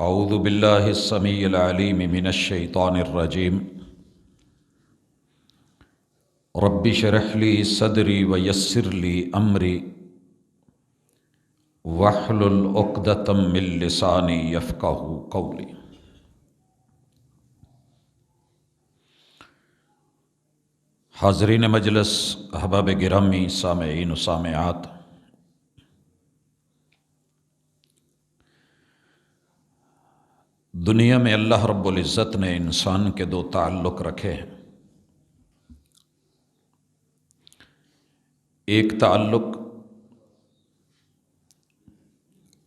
اعوذ باللہ السمیع العلیم من الشیطان الرجیم رب اشرح لی صدری ویسر لی امری واحلل عقدۃ من لسانی یفقہوا قولی۔ حاضرین مجلس، احباب گرامی، سامعین و سامعات، دنیا میں اللہ رب العزت نے انسان کے دو تعلق رکھے ہیں۔ ایک تعلق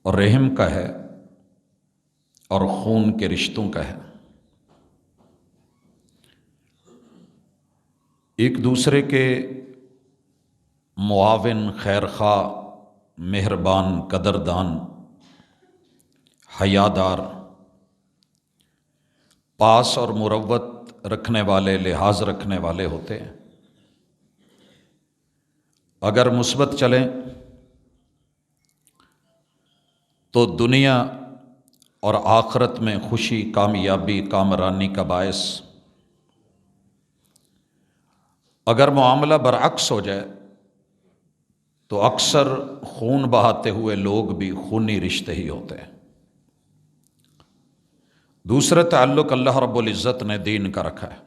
رحم کا ہے اور خون کے رشتوں کا ہے۔ ایک دوسرے کے معاون، خیرخواہ، مہربان، قدردان، حیادار، پاس اور مروت رکھنے والے، لحاظ رکھنے والے ہوتے ہیں۔ اگر مثبت چلیں تو دنیا اور آخرت میں خوشی، کامیابی، کامرانی کا باعث۔ اگر معاملہ برعکس ہو جائے تو اکثر خون بہاتے ہوئے لوگ بھی خونی رشتے ہی ہوتے ہیں۔ دوسرا تعلق اللہ رب العزت نے دین کا رکھا ہے۔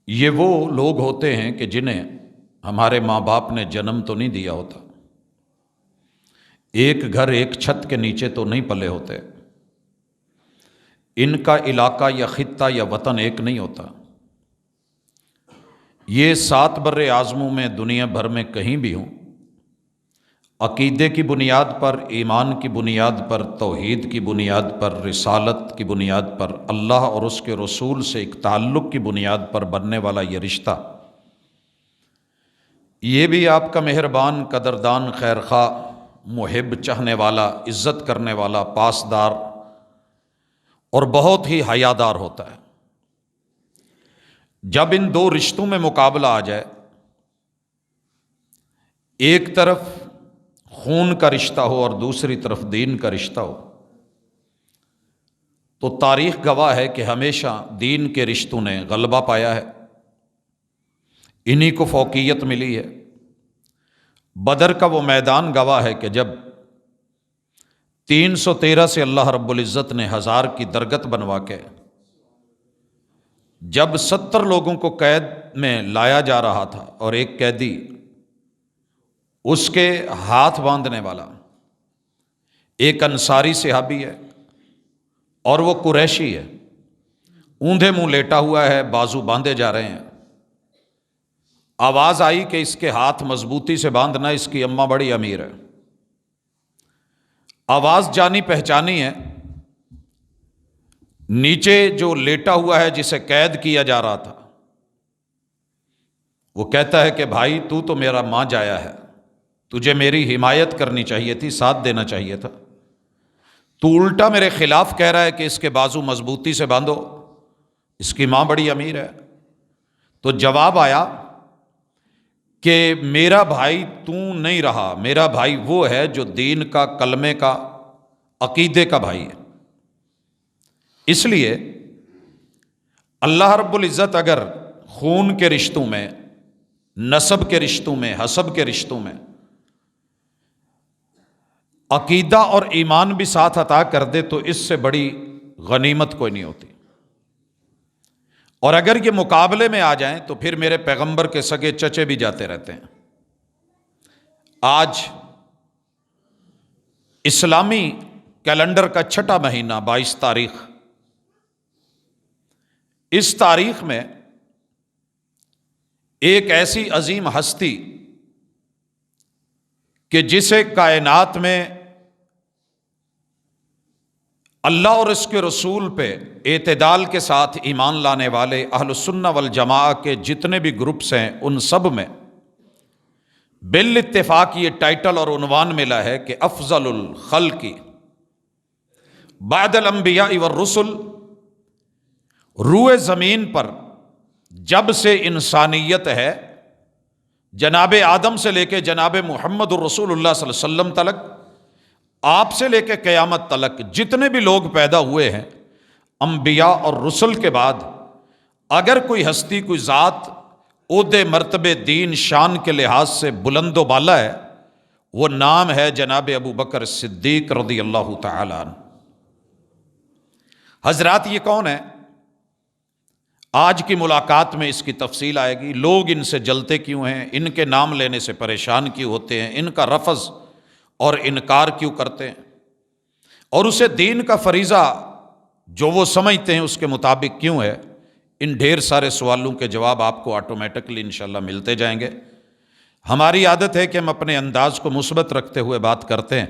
یہ وہ لوگ ہوتے ہیں کہ جنہیں ہمارے ماں باپ نے جنم تو نہیں دیا ہوتا، ایک گھر ایک چھت کے نیچے تو نہیں پلے ہوتے، ان کا علاقہ یا خطہ یا وطن ایک نہیں ہوتا، یہ 7 بر اعظموں میں دنیا بھر میں کہیں بھی ہوں، عقیدے کی بنیاد پر، ایمان کی بنیاد پر، توحید کی بنیاد پر، رسالت کی بنیاد پر، اللہ اور اس کے رسول سے ایک تعلق کی بنیاد پر بننے والا یہ رشتہ، یہ بھی آپ کا مہربان، قدردان، خیرخواہ، محب، چاہنے والا، عزت کرنے والا، پاسدار اور بہت ہی حیادار ہوتا ہے۔ جب ان دو رشتوں میں مقابلہ آ جائے، ایک طرف خون کا رشتہ ہو اور دوسری طرف دین کا رشتہ ہو، تو تاریخ گواہ ہے کہ ہمیشہ دین کے رشتوں نے غلبہ پایا ہے، انہی کو فوقیت ملی ہے۔ بدر کا وہ میدان گواہ ہے کہ جب 313 سے اللہ رب العزت نے 1000 کی درگت بنوا کے جب 70 لوگوں کو قید میں لایا جا رہا تھا اور ایک قیدی اس کے ہاتھ باندھنے والا ایک انصاری صحابی ہے اور وہ قریشی ہے، اوندھے منہ لیٹا ہوا ہے، بازو باندھے جا رہے ہیں، آواز آئی کہ اس کے ہاتھ مضبوطی سے باندھنا، اس کی اماں بڑی امیر ہے۔ آواز جانی پہچانی ہے، نیچے جو لیٹا ہوا ہے جسے قید کیا جا رہا تھا وہ کہتا ہے کہ بھائی تو میرا ماں جایا ہے، تجھے میری حمایت کرنی چاہیے تھی، ساتھ دینا چاہیے تھا، تو الٹا میرے خلاف کہہ رہا ہے کہ اس کے بازو مضبوطی سے باندھو، اس کی ماں بڑی امیر ہے۔ تو جواب آیا کہ میرا بھائی تو نہیں رہا، میرا بھائی وہ ہے جو دین کا، کلمے کا، عقیدے کا بھائی ہے۔ اس لیے اللہ رب العزت اگر خون کے رشتوں میں، نسب کے رشتوں میں، حسب کے رشتوں میں عقیدہ اور ایمان بھی ساتھ عطا کر دے تو اس سے بڑی غنیمت کوئی نہیں ہوتی، اور اگر یہ مقابلے میں آ جائیں تو پھر میرے پیغمبر کے سگے چچے بھی جاتے رہتے ہیں۔ آج اسلامی کیلنڈر کا 6واں مہینہ 22 تاریخ، اس تاریخ میں ایک ایسی عظیم ہستی کہ جسے کائنات میں اللہ اور اس کے رسول پہ اعتدال کے ساتھ ایمان لانے والے اہل السنہ والجماعہ کے جتنے بھی گروپس ہیں، ان سب میں بالاتفاق یہ ٹائٹل اور عنوان ملا ہے کہ افضل الخلق بعد الانبیاء والرسل۔ روئے زمین پر جب سے انسانیت ہے، جناب آدم سے لے کے جناب محمد الرسول اللہ صلی اللہ علیہ وسلم تلک، آپ سے لے کے قیامت تلک جتنے بھی لوگ پیدا ہوئے ہیں انبیاء اور رسل کے بعد، اگر کوئی ہستی، کوئی ذات عہدے، مرتبے، دین، شان کے لحاظ سے بلند و بالا ہے، وہ نام ہے جناب ابو بکر صدیق رضی اللہ تعالی عنہ۔ حضرات یہ کون ہے؟ آج کی ملاقات میں اس کی تفصیل آئے گی۔ لوگ ان سے جلتے کیوں ہیں، ان کے نام لینے سے پریشان کیوں ہوتے ہیں، ان کا رفض اور انکار کیوں کرتے ہیں، اور اسے دین کا فریضہ جو وہ سمجھتے ہیں اس کے مطابق کیوں ہے، ان ڈھیر سارے سوالوں کے جواب آپ کو آٹومیٹکلی انشاءاللہ ملتے جائیں گے۔ ہماری عادت ہے کہ ہم اپنے انداز کو مثبت رکھتے ہوئے بات کرتے ہیں۔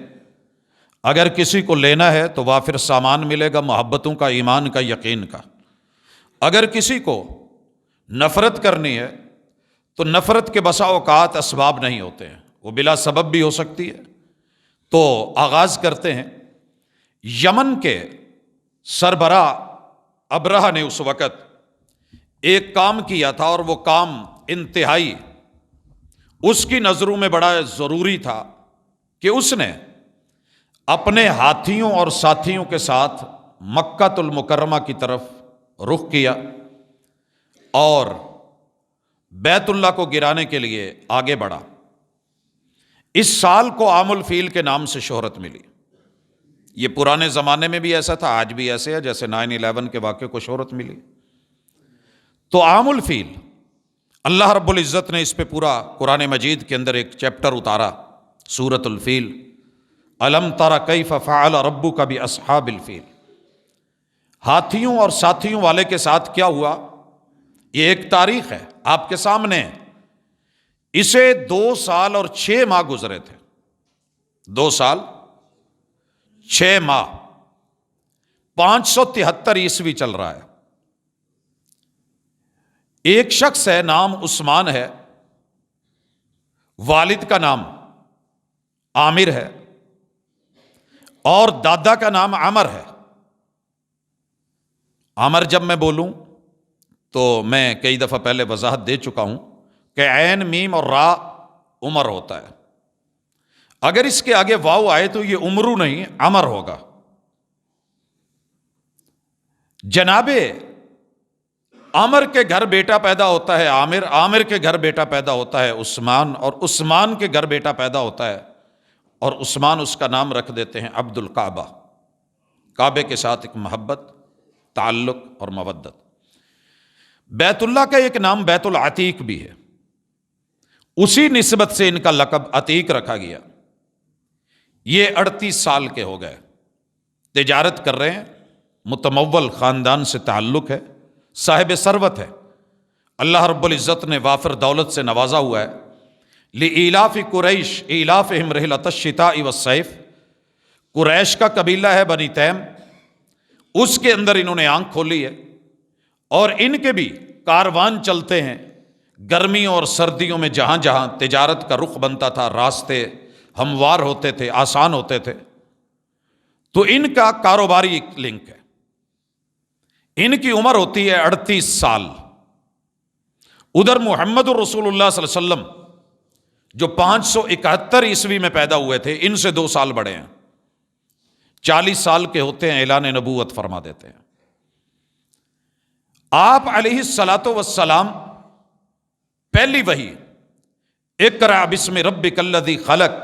اگر کسی کو لینا ہے تو وافر سامان ملے گا، محبتوں کا، ایمان کا، یقین کا۔ اگر کسی کو نفرت کرنی ہے تو نفرت کے بسا اوقات اسباب نہیں ہوتے ہیں، وہ بلا سبب بھی ہو سکتی ہے۔ تو آغاز کرتے ہیں۔ یمن کے سربراہ ابرہہ نے اس وقت ایک کام کیا تھا، اور وہ کام انتہائی اس کی نظروں میں بڑا ضروری تھا کہ اس نے اپنے ہاتھیوں اور ساتھیوں کے ساتھ مکہ المکرمہ کی طرف رخ کیا اور بیت اللہ کو گرانے کے لیے آگے بڑھا۔ اس سال کو عام الفیل کے نام سے شہرت ملی۔ یہ پرانے زمانے میں بھی ایسا تھا، آج بھی ایسے ہے، جیسے 9/11 کے واقعے کو شہرت ملی۔ تو عام الفیل، اللہ رب العزت نے اس پہ پورا قرآن مجید کے اندر ایک چیپٹر اتارا، سورۃ الفیل۔ الم تر کیف فعل ربک باصحاب الفیل۔ ہاتھیوں اور ساتھیوں والے کے ساتھ کیا ہوا، یہ ایک تاریخ ہے آپ کے سامنے۔ اسے 2 سال اور 6 ماہ گزرے تھے، 2 سال 6 ماہ، 573 عیسوی چل رہا ہے۔ ایک شخص ہے، نام عثمان ہے، والد کا نام عامر ہے، اور دادا کا نام عمر ہے۔ عمر جب میں بولوں تو میں کئی دفعہ پہلے وضاحت دے چکا ہوں کہ عین، میم اور را عمر ہوتا ہے۔ اگر اس کے آگے واو آئے تو یہ عمرو نہیں، عمر ہوگا۔ جناب عمر کے گھر بیٹا پیدا ہوتا ہے عامر، عامر کے گھر بیٹا پیدا ہوتا ہے عثمان، اور عثمان کے گھر بیٹا پیدا ہوتا ہے، اور عثمان اس کا نام رکھ دیتے ہیں عبد الکعبہ، کعبے کے ساتھ ایک محبت، تعلق اور مودت۔ بیت اللہ کا ایک نام بیت العتیق بھی ہے، اسی نسبت سے ان کا لقب عتیق رکھا گیا۔ یہ 38 سال کے ہو گئے، تجارت کر رہے ہیں، متمول خاندان سے تعلق ہے، صاحب ثروت ہے، اللہ رب العزت نے وافر دولت سے نوازا ہوا ہے۔ لإیلاف قریش ایلافہم رحلۃ الشتاء والصیف، قریش کا قبیلہ ہے بنی تیم، اس کے اندر انہوں نے آنکھ کھولی ہے، اور ان کے بھی کاروان چلتے ہیں گرمیوں اور سردیوں میں، جہاں جہاں تجارت کا رخ بنتا تھا، راستے ہموار ہوتے تھے، آسان ہوتے تھے، تو ان کا کاروباری لنک ہے۔ ان کی عمر ہوتی ہے 38 سال۔ ادھر محمد الرسول اللہ صلی اللہ علیہ وسلم جو 571 عیسوی میں پیدا ہوئے تھے، ان سے 2 سال بڑے ہیں، 40 سال کے ہوتے ہیں، اعلان نبوت فرما دیتے ہیں۔ آپ علیہ الصلاۃ والسلام پہلی وحی اقرأ بسم ربک الذی خلق،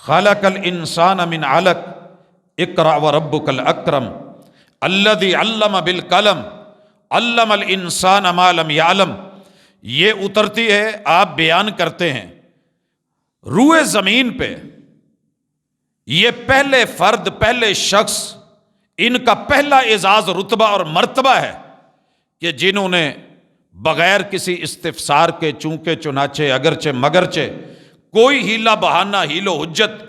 خلق الانسان من علق، اقرأ وربک الاکرم الذی علم بالقلم علم الانسان ما لم یعلم، یہ اترتی ہے، آپ بیان کرتے ہیں روئے زمین پہ، یہ پہلے فرد، پہلے شخص، ان کا پہلا اعزاز، رتبہ اور مرتبہ ہے کہ جنہوں نے بغیر کسی استفسار کے، چونکہ چنانچہ، اگرچہ مگرچہ، کوئی ہیلا بہانہ، ہیل و حجت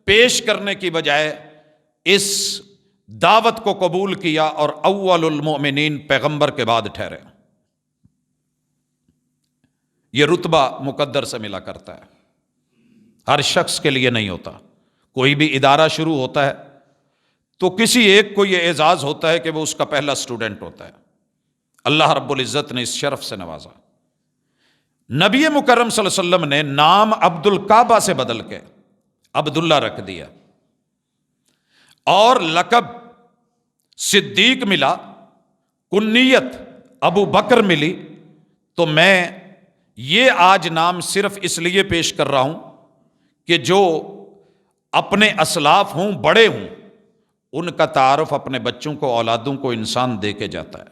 پیش کرنے کی بجائے اس دعوت کو قبول کیا، اور اول المؤمنین، پیغمبر کے بعد ٹھہرے۔ یہ رتبہ مقدر سے ملا کرتا ہے، ہر شخص کے لیے نہیں ہوتا۔ کوئی بھی ادارہ شروع ہوتا ہے تو کسی ایک کو یہ اعزاز ہوتا ہے کہ وہ اس کا پہلا سٹوڈنٹ ہوتا ہے۔ اللہ رب العزت نے اس شرف سے نوازا۔ نبی مکرم صلی اللہ علیہ وسلم نے نام عبد الکعبہ سے بدل کے عبداللہ رکھ دیا۔ اور لقب صدیق ملا، کنیت ابو بکر ملی، تو میں یہ آج نام صرف اس لیے پیش کر رہا ہوں کہ جو اپنے اسلاف ہوں، بڑے ہوں، ان کا تعارف اپنے بچوں کو، اولادوں کو انسان دے کے جاتا ہے،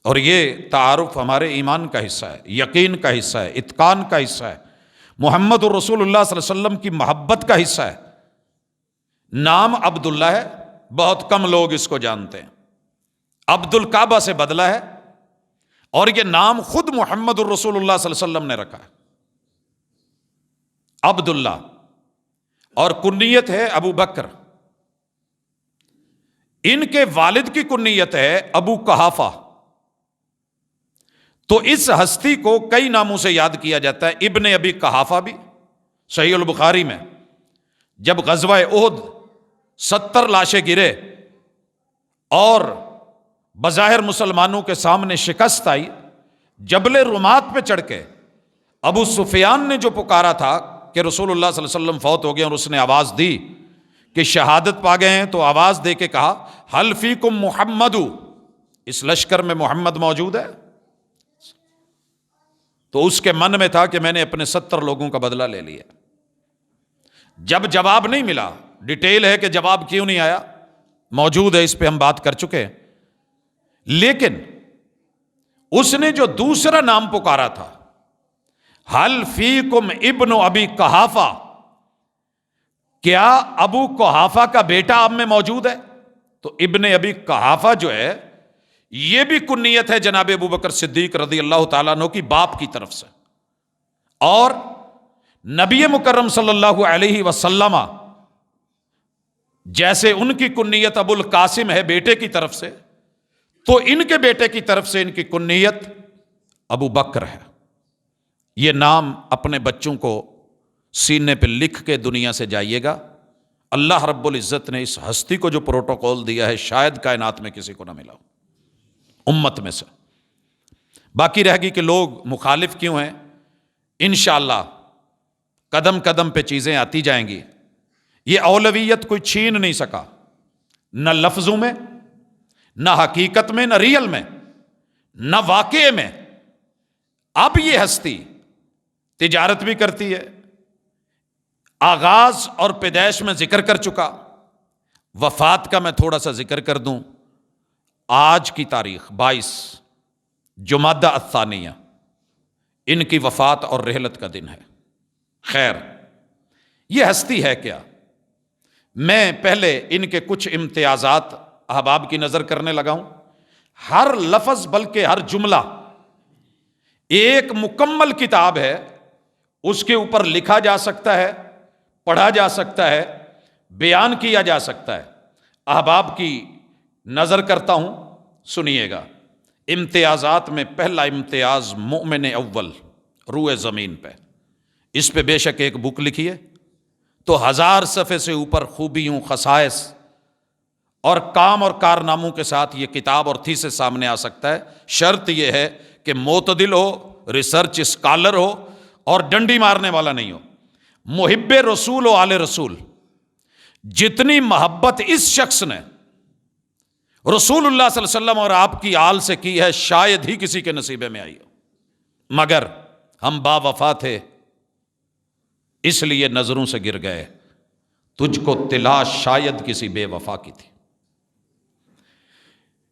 اور یہ تعارف ہمارے ایمان کا حصہ ہے، یقین کا حصہ ہے، اتقان کا حصہ ہے، محمد الرسول اللہ صلی اللہ علیہ وسلم کی محبت کا حصہ ہے۔ نام عبداللہ ہے، بہت کم لوگ اس کو جانتے ہیں، عبد الکعبہ سے بدلہ ہے، اور یہ نام خود محمد الرسول اللہ صلی اللہ علیہ وسلم نے رکھا ہے، عبداللہ، اور کنیت ہے ابو بکر۔ ان کے والد کی کنیت ہے ابو قحافہ، تو اس ہستی کو کئی ناموں سے یاد کیا جاتا ہے۔ ابن ابی قحافہ بھی، صحیح البخاری میں جب غزوہ احد 70 لاشیں گرے اور بظاہر مسلمانوں کے سامنے شکست آئی، جبل رمات پہ چڑھ کے ابو سفیان نے جو پکارا تھا کہ رسول اللہ صلی اللہ علیہ وسلم فوت ہو گئے، اور اس نے آواز دی کہ شہادت پا گئے ہیں، تو آواز دے کے کہا حل فیکم محمد، اس لشکر میں محمد موجود ہے؟ تو اس کے من میں تھا کہ میں نے اپنے 70 لوگوں کا بدلہ لے لیا۔ جب جواب نہیں ملا، ڈیٹیل ہے کہ جواب کیوں نہیں آیا، موجود ہے، اس پہ ہم بات کر چکے ہیں، لیکن اس نے جو دوسرا نام پکارا تھا، حل فیکم ابن ابی قحافہ، کیا ابو قحافہ کا بیٹا آپ میں موجود ہے؟ تو ابن ابی قحافہ جو ہے یہ بھی کنیت ہے جناب ابو بکر صدیق رضی اللہ تعالیٰ عنہ کی باپ کی طرف سے، اور نبی مکرم صلی اللہ علیہ وسلم جیسے ان کی کنیت ابو القاسم ہے بیٹے کی طرف سے، تو ان کے بیٹے کی طرف سے ان کی کنیت ابو بکر ہے۔ یہ نام اپنے بچوں کو سینے پہ لکھ کے دنیا سے جائیے گا۔ اللہ رب العزت نے اس ہستی کو جو پروٹوکول دیا ہے، شاید کائنات میں کسی کو نہ ملا امت میں سے۔ باقی رہ گئی کہ لوگ مخالف کیوں ہیں، انشاءاللہ قدم قدم پہ چیزیں آتی جائیں گی۔ یہ اولویت کوئی چھین نہیں سکا، نہ لفظوں میں، نہ حقیقت میں، نہ ریئل میں، نہ واقعے میں۔ اب یہ ہستی تجارت بھی کرتی ہے، آغاز اور پیدائش میں ذکر کر چکا، وفات کا میں تھوڑا سا ذکر کر دوں۔ آج کی تاریخ 22 جمادہ الثانیہ ان کی وفات اور رحلت کا دن ہے۔ خیر، یہ ہستی ہے کیا؟ میں پہلے ان کے کچھ امتیازات احباب کی نظر کرنے لگا ہوں۔ ہر لفظ بلکہ ہر جملہ ایک مکمل کتاب ہے، اس کے اوپر لکھا جا سکتا ہے، پڑھا جا سکتا ہے، بیان کیا جا سکتا ہے۔ احباب کی نظر کرتا ہوں، سنیے گا۔ امتیازات میں پہلا امتیاز مومن اول روئے زمین پہ، اس پہ بے شک ایک بک لکھی ہے، تو 1000 صفحے سے اوپر خوبیوں، خصائص اور کام اور کارناموں کے ساتھ یہ کتاب اور تھیسس سامنے آ سکتا ہے۔ شرط یہ ہے کہ معتدل ہو، ریسرچ اسکالر ہو، اور ڈنڈی مارنے والا نہیں ہو، محب رسول و آل رسول۔ جتنی محبت اس شخص نے رسول اللہ صلی اللہ علیہ وسلم اور آپ کی آل سے کی ہے، شاید ہی کسی کے نصیبے میں آئی ہو، مگر ہم با وفا تھے اس لیے نظروں سے گر گئے، تجھ کو طلا شاید کسی بے وفا کی تھی۔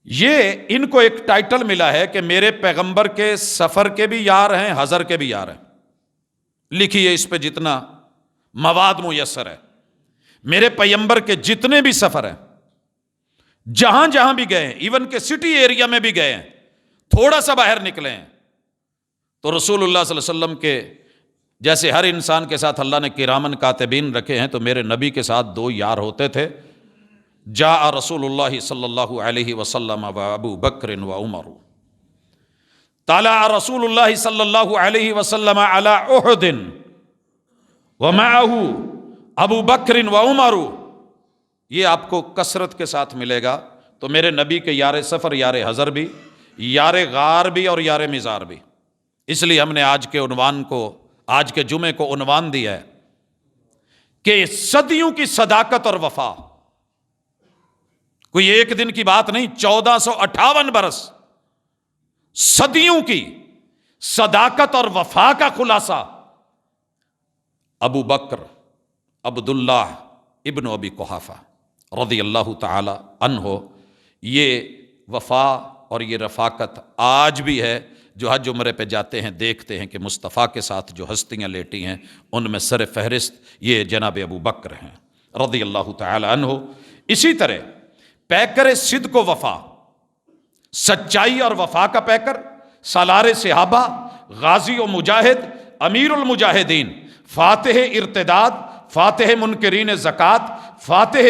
یہ ان کو ایک ٹائٹل ملا ہے کہ میرے پیغمبر کے سفر کے بھی یار ہیں، حضر کے بھی یار ہیں۔ لکھیے اس پہ جتنا مواد میسر ہے۔ میرے پیغمبر کے جتنے بھی سفر ہیں، جہاں جہاں بھی گئے ہیں، ایون کہ سٹی ایریا میں بھی گئے ہیں، تھوڑا سا باہر نکلے ہیں، تو رسول اللہ صلی اللہ علیہ وسلم کے جیسے ہر انسان کے ساتھ اللہ نے کرامن کاتبین رکھے ہیں، تو میرے نبی کے ساتھ 2 یار ہوتے تھے۔ جاء رسول اللہ صلی اللہ علیہ وسلم و ابو بکر و عمر، طلع رسول اللہ صلی اللہ علیہ وسلم علی احد ومعہ ابو بکر و عمر۔ یہ آپ کو کثرت کے ساتھ ملے گا۔ تو میرے نبی کے یار سفر، یار حضر بھی، یار غار بھی، اور یار مزار بھی۔ اس لیے ہم نے آج کے عنوان کو، آج کے جمعے کو عنوان دیا ہے کہ صدیوں کی صداقت اور وفا، کوئی ایک دن کی بات نہیں، 1458 برس، صدیوں کی صداقت اور وفا کا خلاصہ ابو بکر عبداللہ ابن ابی قحافہ رضی اللہ تعالی عنہ، یہ وفا اور یہ رفاقت آج بھی ہے۔ جو حج عمرے پہ جاتے ہیں دیکھتے ہیں کہ مصطفیٰ کے ساتھ جو ہستیاں لیٹی ہیں ان میں سر فہرست یہ جناب ابو بکر ہیں رضی اللہ تعالی عنہ۔ اسی طرح پیکر صدق و وفا، سچائی اور وفا کا پیکر، سالار صحابہ، غازی و مجاہد، امیر المجاہدین، فاتح ارتداد، فاتح منکرین زکوٰۃ، فاتح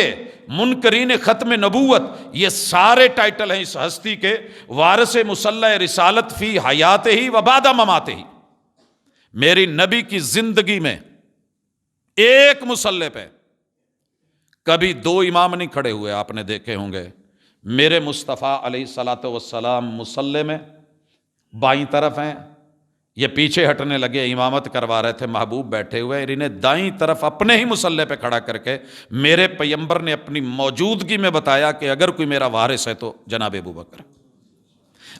منکرین ختم نبوت، یہ سارے ٹائٹل ہیں اس ہستی کے، وارث مصلح رسالت فی حیات ہی و بعد ممات ہی۔ میری نبی کی زندگی میں ایک مصلح پہ کبھی دو امام نہیں کھڑے ہوئے، آپ نے دیکھے ہوں گے۔ میرے مصطفیٰ علیہ الصلاۃ والسلام مصلح میں بائیں طرف ہیں، یہ پیچھے ہٹنے لگے، امامت کروا رہے تھے، محبوب بیٹھے ہوئے، انہیں دائیں طرف اپنے ہی مصلح پہ کھڑا کر کے میرے پیغمبر نے اپنی موجودگی میں بتایا کہ اگر کوئی میرا وارث ہے تو جناب ابو بکر،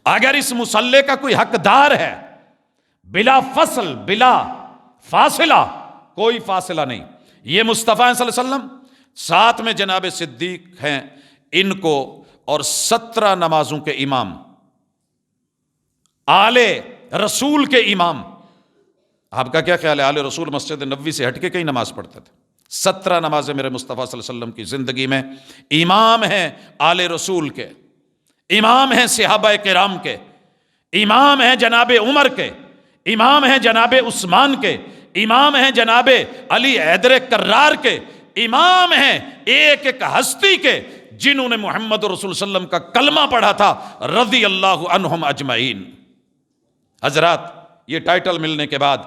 اگر اس مصلح کا کوئی حقدار ہے، بلا فصل بلا فاصلہ، کوئی فاصلہ نہیں، یہ مصطفیٰ صلی اللہ علیہ وسلم، ساتھ میں جناب صدیق ہیں، ان کو اور 17 نمازوں کے امام، آل رسول کے امام۔ آپ کا کیا خیال ہے، آل رسول مسجد نبوی سے ہٹ کے کئی نماز پڑھتے تھے؟ 17 نمازیں میرے مصطفیٰ صلی اللہ علیہ وسلم کی زندگی میں، امام ہیں آل رسول کے، امام ہیں صحابہ کرام کے، امام ہیں جناب عمر کے، امام ہیں جناب عثمان کے، امام ہیں جناب علی حیدر کرار کے، امام ہیں ایک ایک ہستی کے جنہوں نے محمد رسول صلی اللہ علیہ وسلم کا کلمہ پڑھا تھا، رضی اللہ عنہم اجمعین۔ حضرات، یہ ٹائٹل ملنے کے بعد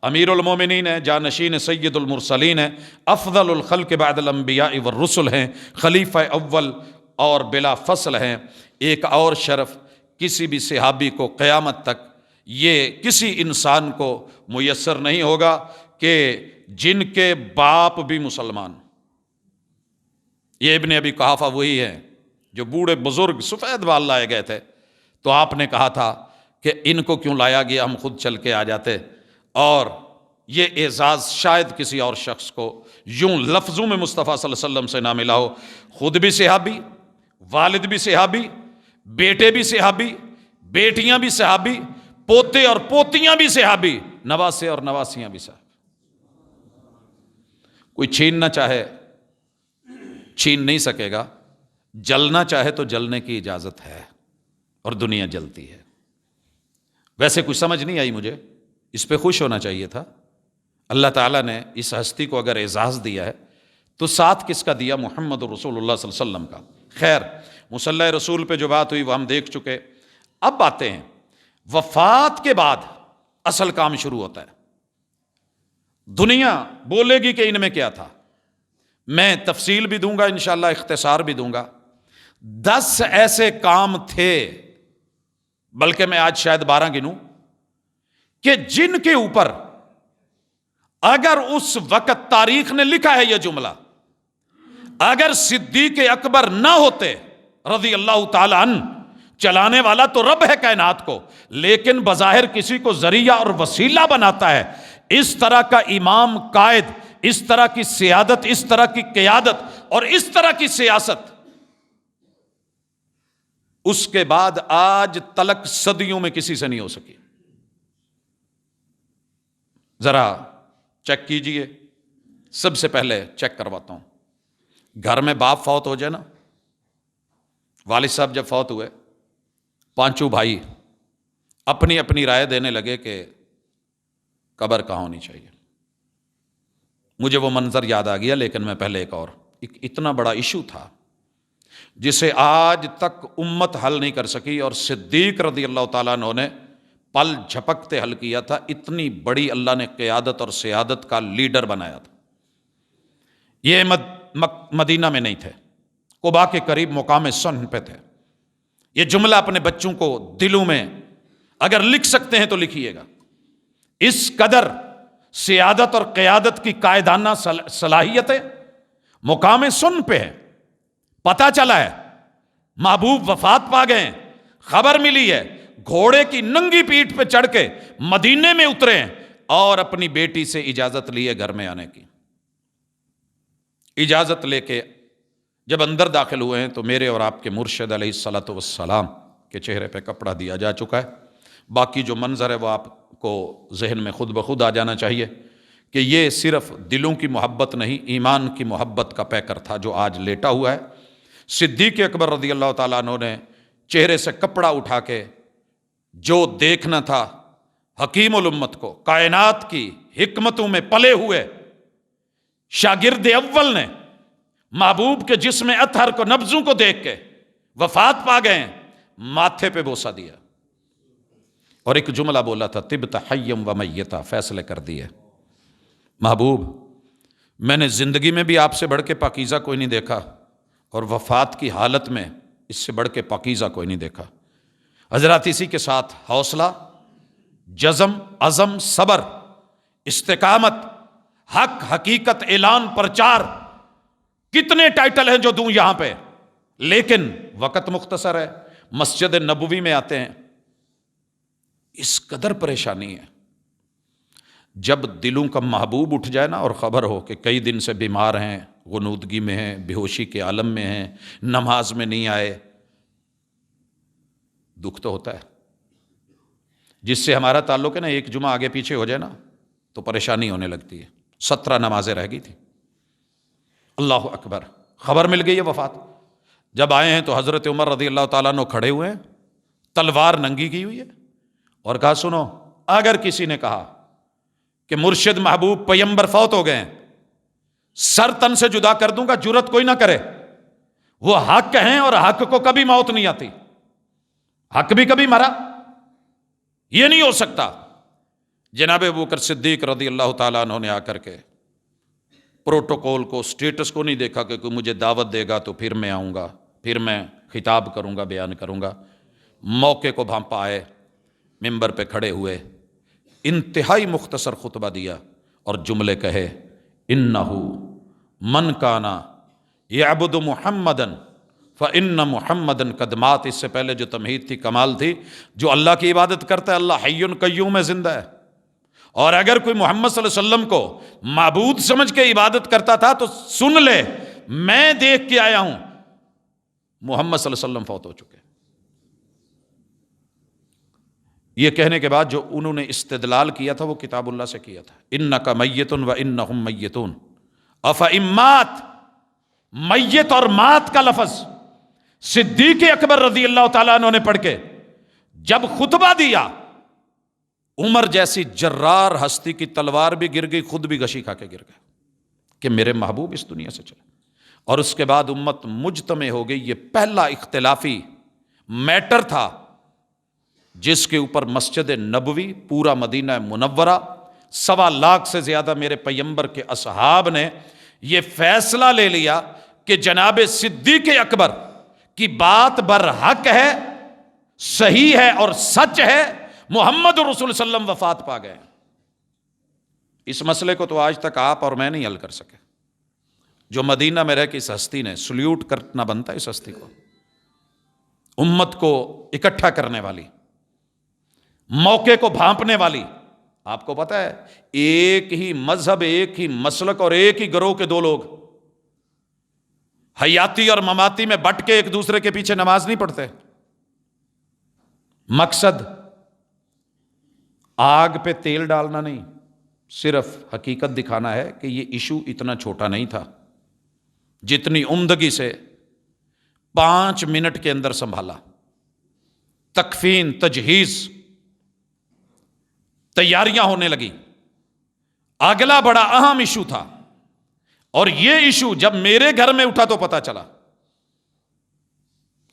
امیر المومنین ہیں، جانشین سید المرسلین ہیں، افضل الخلق بعد الانبیاء والرسل ہیں، خلیفہ اول اور بلا فصل ہیں۔ ایک اور شرف کسی بھی صحابی کو قیامت تک یہ کسی انسان کو میسر نہیں ہوگا کہ جن کے باپ بھی مسلمان۔ یہ ابن ابی قحافہ وہی ہیں جو بوڑھے بزرگ سفید بال لائے گئے تھے، تو آپ نے کہا تھا کہ ان کو کیوں لایا گیا، ہم خود چل کے آ جاتے، اور یہ اعزاز شاید کسی اور شخص کو یوں لفظوں میں مصطفیٰ صلی اللہ علیہ وسلم سے نہ ملا ہو۔ خود بھی صحابی، والد بھی صحابی، بیٹے بھی صحابی، بیٹیاں بھی صحابی، پوتے اور پوتیاں بھی صحابی، نواسے اور نواسیاں بھی صحابی۔ کوئی چھیننا چاہے چھین نہیں سکے گا، جلنا چاہے تو جلنے کی اجازت ہے، اور دنیا جلتی ہے۔ ویسے کچھ سمجھ نہیں آئی مجھے، اس پہ خوش ہونا چاہیے تھا۔ اللہ تعالیٰ نے اس ہستی کو اگر اعزاز دیا ہے تو ساتھ کس کا دیا؟ محمد رسول اللہ صلی اللہ علیہ وسلم کا۔ خیر، مصلی رسول پہ جو بات ہوئی وہ ہم دیکھ چکے۔ اب آتے ہیں وفات کے بعد اصل کام شروع ہوتا ہے۔ دنیا بولے گی کہ ان میں کیا تھا، میں تفصیل بھی دوں گا انشاءاللہ، اختصار بھی دوں گا۔ 10 ایسے کام تھے، بلکہ میں آج شاید 12 گنوں، کہ جن کے اوپر اگر اس وقت تاریخ نے لکھا ہے یہ جملہ، اگر صدیق اکبر نہ ہوتے رضی اللہ تعالی عنہ، چلانے والا تو رب ہے کائنات کو، لیکن بظاہر کسی کو ذریعہ اور وسیلہ بناتا ہے، اس طرح کا امام قائد، اس طرح کی سیادت، اس طرح کی قیادت اور اس طرح کی سیاست اس کے بعد آج تلک صدیوں میں کسی سے نہیں ہو سکی۔ ذرا چیک کیجئے، سب سے پہلے چیک کرواتا ہوں، گھر میں باپ فوت ہو جائے نا، والد صاحب جب فوت ہوئے، 5 بھائی اپنی اپنی رائے دینے لگے کہ قبر کہاں ہونی چاہیے۔ مجھے وہ منظر یاد آ گیا، لیکن میں پہلے ایک اتنا بڑا ایشو تھا جسے آج تک امت حل نہیں کر سکی، اور صدیق رضی اللہ تعالیٰ عنہ نے پل جھپکتے حل کیا تھا۔ اتنی بڑی اللہ نے قیادت اور سیادت کا لیڈر بنایا تھا۔ یہ مدینہ میں نہیں تھے، قباء کے قریب مقام صنع پہ تھے۔ یہ جملہ اپنے بچوں کو دلوں میں اگر لکھ سکتے ہیں تو لکھیے گا۔ اس قدر سیادت اور قیادت کی قائدانہ صلاحیتیں مقام صنع پہ ہے۔ پتہ چلا ہے محبوب وفات پا گئے ہیں، خبر ملی ہے، گھوڑے کی ننگی پیٹھ پہ چڑھ کے مدینے میں اترے ہیں اور اپنی بیٹی سے اجازت لیے گھر میں آنے کی۔ اجازت لے کے جب اندر داخل ہوئے ہیں تو میرے اور آپ کے مرشد علیہ الصلوۃ والسلام کے چہرے پہ کپڑا دیا جا چکا ہے۔ باقی جو منظر ہے وہ آپ کو ذہن میں خود بخود آ جانا چاہیے کہ یہ صرف دلوں کی محبت نہیں، ایمان کی محبت کا پیکر تھا جو آج لیٹا ہوا ہے۔ صدیق اکبر رضی اللہ تعالیٰ عنہ نے چہرے سے کپڑا اٹھا کے جو دیکھنا تھا حکیم الامت کو، کائنات کی حکمتوں میں پلے ہوئے شاگرد اول نے محبوب کے جسم اطہر کو، نبضوں کو دیکھ کے وفات پا گئے ہیں، ماتھے پہ بوسہ دیا اور ایک جملہ بولا تھا، طبت حیم و میتا، فیصلے کر دیے محبوب میں نے زندگی میں بھی آپ سے بڑھ کے پاکیزہ کوئی نہیں دیکھا اور وفات کی حالت میں اس سے بڑھ کے پاکیزہ کوئی نہیں دیکھا۔ حضرات اسی کے ساتھ حوصلہ، جزم، عزم، صبر، استقامت، حق، حقیقت، اعلان، پرچار، کتنے ٹائٹل ہیں جو دوں یہاں پہ، لیکن وقت مختصر ہے۔ مسجد نبوی میں آتے ہیں، اس قدر پریشانی ہے، جب دلوں کا محبوب اٹھ جائے نا اور خبر ہو کہ کئی دن سے بیمار ہیں، غنودگی میں ہیں، بے ہوشی کے عالم میں ہیں، نماز میں نہیں آئے، دکھ تو ہوتا ہے۔ جس سے ہمارا تعلق ہے نا، ایک جمعہ آگے پیچھے ہو جائے نا تو پریشانی ہونے لگتی ہے۔ 17 نمازیں رہ گئی تھی، اللہ اکبر، خبر مل گئی ہے وفات۔ جب آئے ہیں تو حضرت عمر رضی اللہ تعالیٰ عنہ کھڑے ہوئے ہیں، تلوار ننگی کی ہوئی ہے، اور کہا سنو، اگر کسی نے کہا کہ مرشد محبوب پیمبر فوت ہو گئے ہیں، سر تن سے جدا کر دوں گا، جرت کوئی نہ کرے۔ وہ حق ہیں اور حق کو کبھی موت نہیں آتی، حق بھی کبھی مرا، یہ نہیں ہو سکتا۔ جناب ابوبکر صدیق رضی اللہ تعالیٰ عنہ نے آ کر کے پروٹوکول کو، سٹیٹس کو نہیں دیکھا کہ کوئی مجھے دعوت دے گا تو پھر میں آؤں گا، پھر میں خطاب کروں گا، بیان کروں گا۔ موقع کو بھانپا آئے، ممبر پہ کھڑے ہوئے، انتہائی مختصر خطبہ دیا اور جملے کہے، انہو من کانا یعبد محمدن فإن محمدن قد مات۔ اس سے پہلے جو تمہید تھی، کمال تھی، جو اللہ کی عبادت کرتا ہے اللہ حی قیوم ہے، زندہ ہے، اور اگر کوئی محمد صلی اللہ علیہ وسلم کو معبود سمجھ کے عبادت کرتا تھا تو سن لے، میں دیکھ کے آیا ہوں محمد صلی اللہ علیہ وسلم فوت ہو چکے۔ یہ کہنے کے بعد جو انہوں نے استدلال کیا تھا وہ کتاب اللہ سے کیا تھا، انک میت و انہم میتون، افإن مات، میت اور مات کا لفظ صدیق اکبر رضی اللہ تعالیٰ عنہ نے پڑھ کے جب خطبہ دیا، عمر جیسی جرار ہستی کی تلوار بھی گر گئی، خود بھی گشی کھا کے گر گئے کہ میرے محبوب اس دنیا سے چلے۔ اور اس کے بعد امت مجتمع ہو گئی۔ یہ پہلا اختلافی میٹر تھا جس کے اوپر مسجد نبوی، پورا مدینہ منورہ، 1.25 لاکھ سے زیادہ میرے پیمبر کے اصحاب نے یہ فیصلہ لے لیا کہ جناب صدیق اکبر کی بات برحق ہے، صحیح ہے اور سچ ہے، محمد رسول صلی اللہ علیہ وسلم وفات پا گئے۔ اس مسئلے کو تو آج تک آپ اور میں نہیں حل کر سکے۔ جو مدینہ میں رہ کے اس ہستی نے، سلیوٹ کرنا بنتا ہے اس ہستی کو، امت کو اکٹھا کرنے والی، موقع کو بھانپنے والی۔ آپ کو پتہ ہے ایک ہی مذہب، ایک ہی مسلک اور ایک ہی گروہ کے 2 لوگ حیاتی اور مماتی میں بٹ کے ایک دوسرے کے پیچھے نماز نہیں پڑھتے۔ مقصد آگ پہ تیل ڈالنا نہیں، صرف حقیقت دکھانا ہے کہ یہ ایشو اتنا چھوٹا نہیں تھا جتنی عمدگی سے 5 منٹ کے اندر سنبھالا۔ تکفین، تجہیز، تیاریاں ہونے لگی۔ اگلا بڑا اہم ایشو تھا، اور یہ ایشو جب میرے گھر میں اٹھا تو پتا چلا،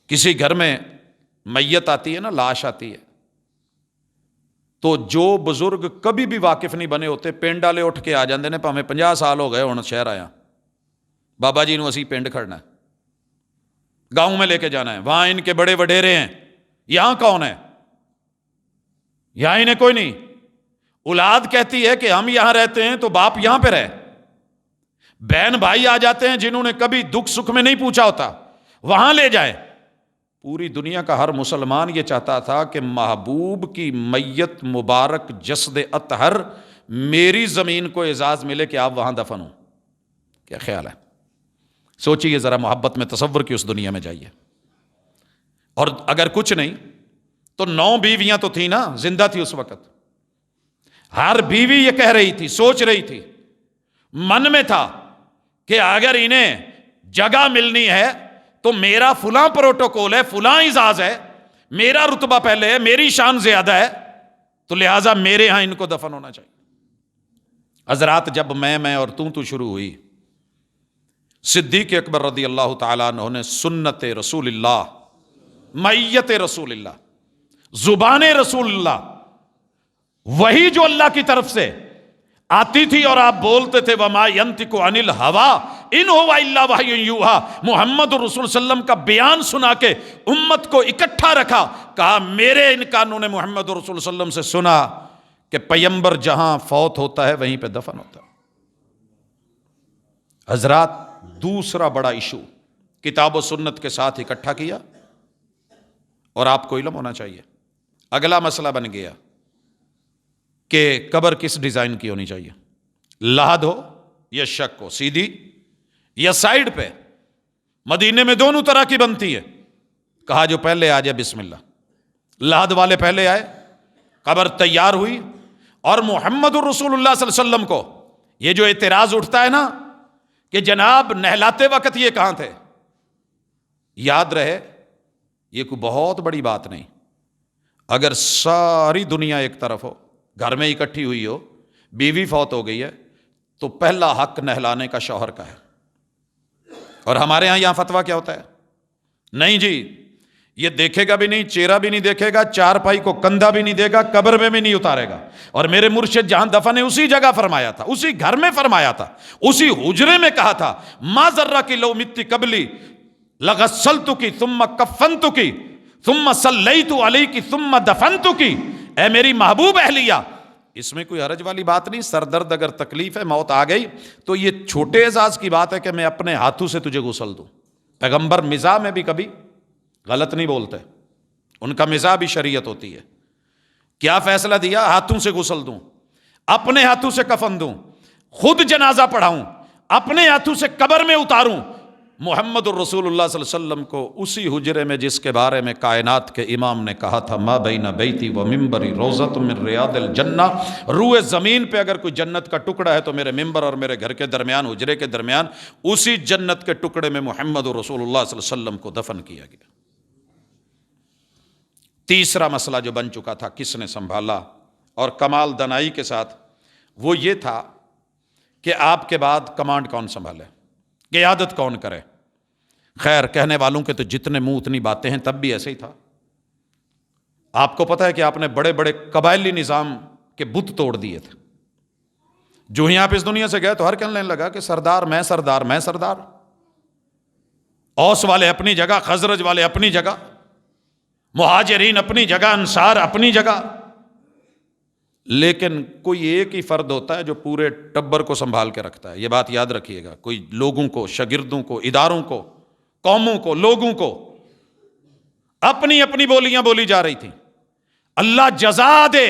کسی گھر میں میت آتی ہے نا، لاش آتی ہے، تو جو بزرگ کبھی بھی واقف نہیں بنے ہوتے، پنڈ والے اٹھ کے آ جاندے نے، پاویں 50 سال ہو گئے ہن شہر آیا، بابا جی نو اسی پنڈ کھڑنا ہے، گاؤں میں لے کے جانا ہے، وہاں ان کے بڑے وڈیرے ہیں، یہاں کون ہے؟ یہاں انہیں کوئی نہیں۔ اولاد کہتی ہے کہ ہم یہاں رہتے ہیں تو باپ یہاں پہ رہے۔ بہن بھائی آ جاتے ہیں جنہوں نے کبھی دکھ سکھ میں نہیں پوچھا ہوتا، وہاں لے جائے۔ پوری دنیا کا ہر مسلمان یہ چاہتا تھا کہ محبوب کی میت مبارک جسد اطہر میری زمین کو اعزاز ملے کہ آپ وہاں دفن ہوں. کیا خیال ہے؟ سوچئے ذرا، محبت میں تصور کی اس دنیا میں جائیے. اور اگر کچھ نہیں تو 9 بیویاں تو تھیں نا، زندہ تھی اس وقت. ہر بیوی یہ کہہ رہی تھی، سوچ رہی تھی، من میں تھا کہ اگر انہیں جگہ ملنی ہے تو میرا فلاں پروٹوکول ہے، فلاں اعزاز ہے، میرا رتبہ پہلے ہے، میری شان زیادہ ہے، تو لہٰذا میرے ہاں ان کو دفن ہونا چاہیے. حضرات، جب میں اور تو شروع ہوئی، صدیق اکبر رضی اللہ تعالیٰ عنہ نے سنت رسول اللہ، معیت رسول اللہ، زبان رسول اللہ، وہی جو اللہ کی طرف سے آتی تھی اور آپ بولتے تھے وما ینطق عن الہوی ان ہوا الا وحی یوحی، محمد رسول صلی اللہ علیہ وسلم کا بیان سنا کے امت کو اکٹھا رکھا. کہا میرے ان کانوں نے محمد رسول صلی اللہ علیہ وسلم سے سنا کہ پیمبر جہاں فوت ہوتا ہے وہیں پہ دفن ہوتا ہے. حضرات، دوسرا بڑا ایشو کتاب و سنت کے ساتھ اکٹھا کیا، اور آپ کو علم ہونا چاہیے. اگلا مسئلہ بن گیا کہ قبر کس ڈیزائن کی ہونی چاہیے، لحد ہو یا شک ہو، سیدھی یا سائیڈ پہ. مدینے میں دونوں طرح کی بنتی ہے. کہا جو پہلے آ جائے بسم اللہ. لحد والے پہلے آئے، قبر تیار ہوئی، اور محمد الرسول اللہ صلی اللہ علیہ وسلم کو یہ جو اعتراض اٹھتا ہے نا کہ جناب نہلاتے وقت یہ کہاں تھے، یاد رہے یہ کوئی بہت بڑی بات نہیں. اگر ساری دنیا ایک طرف ہو، گھر میں اکٹھی ہوئی ہو، بیوی فوت ہو گئی ہے، تو پہلا حق نہلانے کا شوہر کا ہے. اور ہمارے ہاں یہاں فتویٰ کیا ہوتا ہے؟ نہیں جی، یہ دیکھے گا بھی نہیں، چہرہ بھی نہیں دیکھے گا، چارپائی کو کندھا بھی نہیں دے گا، قبر میں بھی نہیں اتارے گا. اور میرے مرشد جہاں دفن ہے اسی جگہ فرمایا تھا، اسی گھر میں فرمایا تھا، اسی حجرے میں کہا تھا ما ذرہ کی لو متی قبلی لغسلتکی ثم کفنتکی ثم صلیت علیک ثم دفنتکی. اے میری محبوب اہلیہ، اس میں کوئی حرج والی بات نہیں. سر درد اگر تکلیف ہے، موت آ گئی تو یہ چھوٹے اعزاز کی بات ہے کہ میں اپنے ہاتھوں سے تجھے غسل دوں. پیغمبر مزاح میں بھی کبھی غلط نہیں بولتے، ان کا مزاح بھی شریعت ہوتی ہے. کیا فیصلہ دیا؟ ہاتھوں سے غسل دوں، اپنے ہاتھوں سے کفن دوں، خود جنازہ پڑھاؤں، اپنے ہاتھوں سے قبر میں اتاروں. محمد الرسول اللہ صلی اللہ علیہ وسلم کو اسی حجرے میں جس کے بارے میں کائنات کے امام نے کہا تھا ما بین بیتی و ممبری روضۃ من ریاض الجنہ، روئے زمین پہ اگر کوئی جنت کا ٹکڑا ہے تو میرے ممبر اور میرے گھر کے درمیان، حجرے کے درمیان، اسی جنت کے ٹکڑے میں محمد الرسول اللہ صلی اللہ علیہ وسلم کو دفن کیا گیا. تیسرا مسئلہ جو بن چکا تھا کس نے سنبھالا، اور کمال دنائی کے ساتھ، وہ یہ تھا کہ آپ کے بعد کمانڈ کون سنبھالے، قیادت کون کرے. خیر، کہنے والوں کے تو جتنے منہ اتنی باتیں ہیں، تب بھی ایسے ہی تھا. آپ کو پتہ ہے کہ آپ نے بڑے بڑے قبائلی نظام کے بت توڑ دیے تھے. جو ہی آپ اس دنیا سے گئے تو ہر کہنے لگا کہ سردار میں سردار میں سردار. اوس والے اپنی جگہ، خزرج والے اپنی جگہ، مہاجرین اپنی جگہ، انصار اپنی جگہ. لیکن کوئی ایک ہی فرد ہوتا ہے جو پورے ٹبر کو سنبھال کے رکھتا ہے. یہ بات یاد رکھیے گا. کوئی لوگوں کو، شاگردوں کو، اداروں کو، قوموں کو، لوگوں کو اپنی اپنی بولیاں بولی جا رہی تھیں. اللہ جزا دے.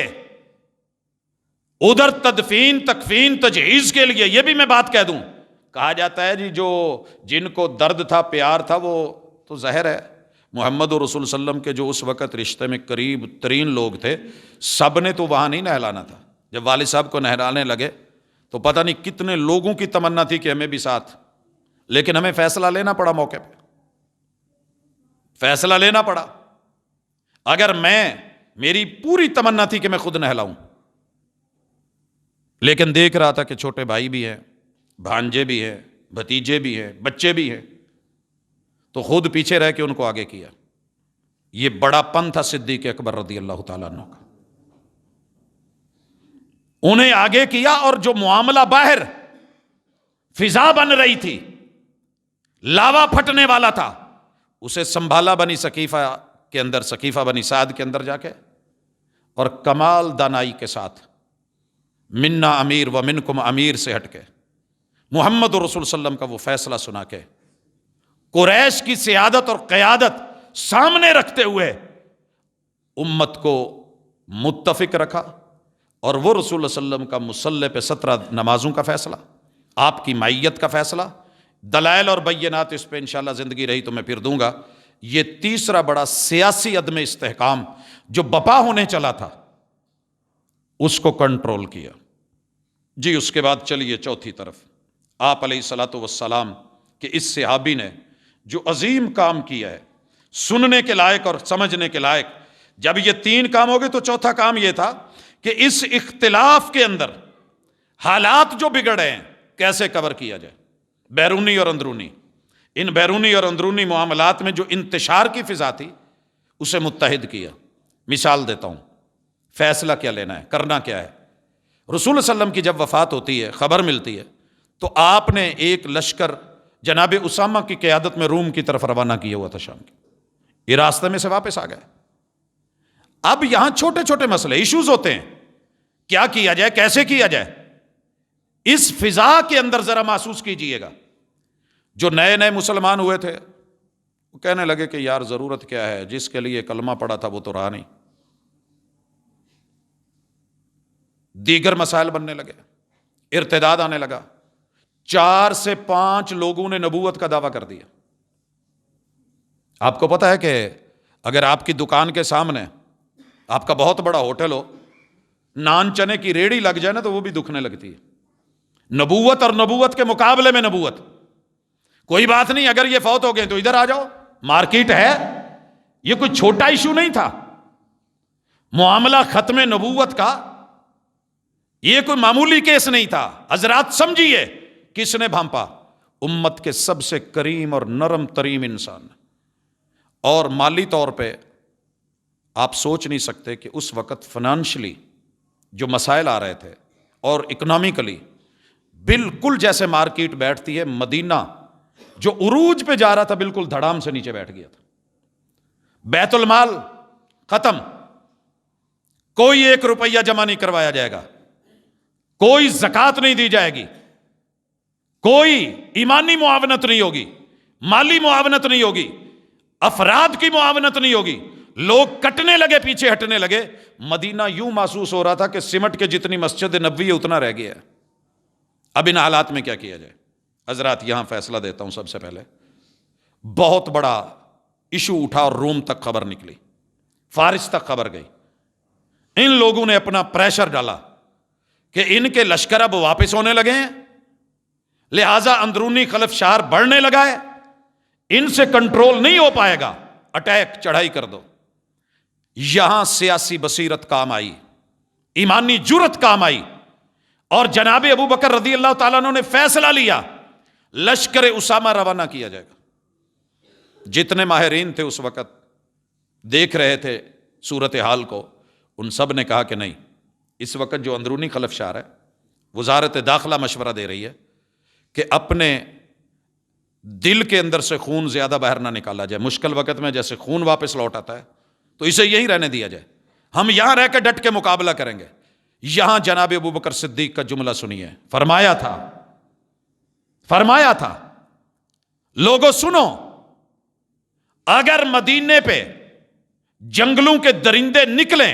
ادھر تدفین، تکفین، تجہیز کے لیے، یہ بھی میں بات کہہ دوں، کہا جاتا ہے جی جن کو درد تھا، پیار تھا، وہ تو ظاہر ہے محمد رسول صلی اللہ علیہ وسلم کے جو اس وقت رشتے میں قریب ترین لوگ تھے، سب نے تو وہاں نہیں نہلانا تھا. جب والد صاحب کو نہلانے لگے تو پتہ نہیں کتنے لوگوں کی تمنا تھی کہ ہمیں بھی ساتھ، لیکن ہمیں فیصلہ لینا پڑا. موقع پہ فیصلہ لینا پڑا. اگر میری پوری تمنا تھی کہ میں خود نہلاؤں، لیکن دیکھ رہا تھا کہ چھوٹے بھائی بھی ہیں، بھانجے بھی ہیں، بھتیجے بھی ہیں، بچے بھی ہیں، تو خود پیچھے رہ کے ان کو آگے کیا. یہ بڑا پن تھا صدیق اکبر رضی اللہ تعالیٰ عنہ کا. انہیں آگے کیا، اور جو معاملہ باہر فضا بن رہی تھی، لاوا پھٹنے والا تھا، اسے سنبھالا بنی ثقیفہ کے اندر، ثقیفہ بنی سعد کے اندر جا کے، اور کمال دانائی کے ساتھ منا امیر و منکم امیر سے ہٹ کے محمد رسول صلی اللہ علیہ وسلم کا وہ فیصلہ سنا کے قریش کی سیادت اور قیادت سامنے رکھتے ہوئے امت کو متفق رکھا، اور وہ رسول اللہ صلی اللہ علیہ وسلم کا مصلی پہ 17 نمازوں کا فیصلہ، آپ کی معیت کا فیصلہ، دلائل اور بینات اس پہ انشاءاللہ زندگی رہی تو میں پھر دوں گا۔ یہ تیسرا بڑا سیاسی عدم استحکام جو بپا ہونے چلا تھا اس کو کنٹرول کیا۔ جی اس کے بعد چلیے چوتھی طرف، آپ علیہ الصلوۃ والسلام کہ اس صحابی نے جو عظیم کام کیا ہے، سننے کے لائق اور سمجھنے کے لائق۔ جب یہ 3 کام ہو گئے تو چوتھا کام یہ تھا کہ اس اختلاف کے اندر حالات جو بگڑے ہیں کیسے کور کیا جائے، بیرونی اور اندرونی۔ ان بیرونی اور اندرونی معاملات میں جو انتشار کی فضا تھی اسے متحد کیا۔ مثال دیتا ہوں، فیصلہ کیا لینا ہے، کرنا کیا ہے۔ رسول صلی اللہ علیہ وسلم کی جب وفات ہوتی ہے، خبر ملتی ہے، تو آپ نے ایک لشکر جناب اسامہ کی قیادت میں روم کی طرف روانہ کیا ہوا تھا شام کی۔ یہ راستے میں سے واپس آ گئے۔ اب یہاں چھوٹے چھوٹے مسئلے ایشوز ہوتے ہیں، کیا کیا جائے، کیسے کیا جائے۔ اس فضا کے اندر ذرا محسوس کیجئے گا، جو نئے نئے مسلمان ہوئے تھے وہ کہنے لگے کہ یار ضرورت کیا ہے، جس کے لیے کلمہ پڑا تھا وہ تو رہا نہیں۔ دیگر مسائل بننے لگے، ارتداد آنے لگا۔ 4 سے 5 لوگوں نے نبوت کا دعویٰ کر دیا۔ آپ کو پتا ہے کہ اگر آپ کی دکان کے سامنے آپ کا بہت بڑا ہوٹل ہو، نان چنے کی ریڑھی لگ جائے نا تو وہ بھی دکھنے لگتی ہے۔ نبوت اور نبوت کے مقابلے میں نبوت، کوئی بات نہیں، اگر یہ فوت ہو گئے تو ادھر آ جاؤ، مارکیٹ ہے۔ یہ کوئی چھوٹا ایشو نہیں تھا، معاملہ ختم نبوت کا یہ کوئی معمولی کیس نہیں تھا۔ حضرات سمجھیے کس نے بھانپا؟ امت کے سب سے کریم اور نرم ترین انسان، اور مالی طور پہ آپ سوچ نہیں سکتے کہ اس وقت فنانشلی جو مسائل آ رہے تھے اور اکنامکلی بالکل جیسے مارکیٹ بیٹھتی ہے، مدینہ جو عروج پہ جا رہا تھا بالکل دھڑام سے نیچے بیٹھ گیا تھا۔ بیت المال ختم، کوئی 1 روپیہ جمع نہیں کروایا جائے گا، کوئی زکوٰۃ نہیں دی جائے گی، کوئی ایمانی معاونت نہیں ہوگی، مالی معاونت نہیں ہوگی، افراد کی معاونت نہیں ہوگی۔ لوگ کٹنے لگے، پیچھے ہٹنے لگے۔ مدینہ یوں محسوس ہو رہا تھا کہ سمٹ کے جتنی مسجد نبوی ہے اتنا رہ گیا ہے۔ اب ان حالات میں کیا کیا جائے؟ حضرات یہاں فیصلہ دیتا ہوں۔ سب سے پہلے بہت بڑا ایشو اٹھا اور روم تک خبر نکلی، فارس تک خبر گئی۔ ان لوگوں نے اپنا پریشر ڈالا کہ ان کے لشکر اب واپس ہونے لگے ہیں، لہٰذا اندرونی خلفشار بڑھنے لگا ہے، ان سے کنٹرول نہیں ہو پائے گا، اٹیک، چڑھائی کر دو۔ یہاں سیاسی بصیرت کام آئی، ایمانی جرت کام آئی، اور جناب ابو بکر رضی اللہ تعالیٰ عنہ نے فیصلہ لیا لشکر اسامہ روانہ کیا جائے گا۔ جتنے ماہرین تھے اس وقت دیکھ رہے تھے صورتحال کو، ان سب نے کہا کہ نہیں، اس وقت جو اندرونی خلفشار ہے، وزارت داخلہ مشورہ دے رہی ہے کہ اپنے دل کے اندر سے خون زیادہ باہر نہ نکالا جائے، مشکل وقت میں جیسے خون واپس لوٹ آتا ہے تو اسے یہی رہنے دیا جائے، ہم یہاں رہ کے ڈٹ کے مقابلہ کریں گے۔ یہاں جناب ابو بکر صدیق کا جملہ سنیے، فرمایا تھا لوگوں سنو، اگر مدینے پہ جنگلوں کے درندے نکلیں،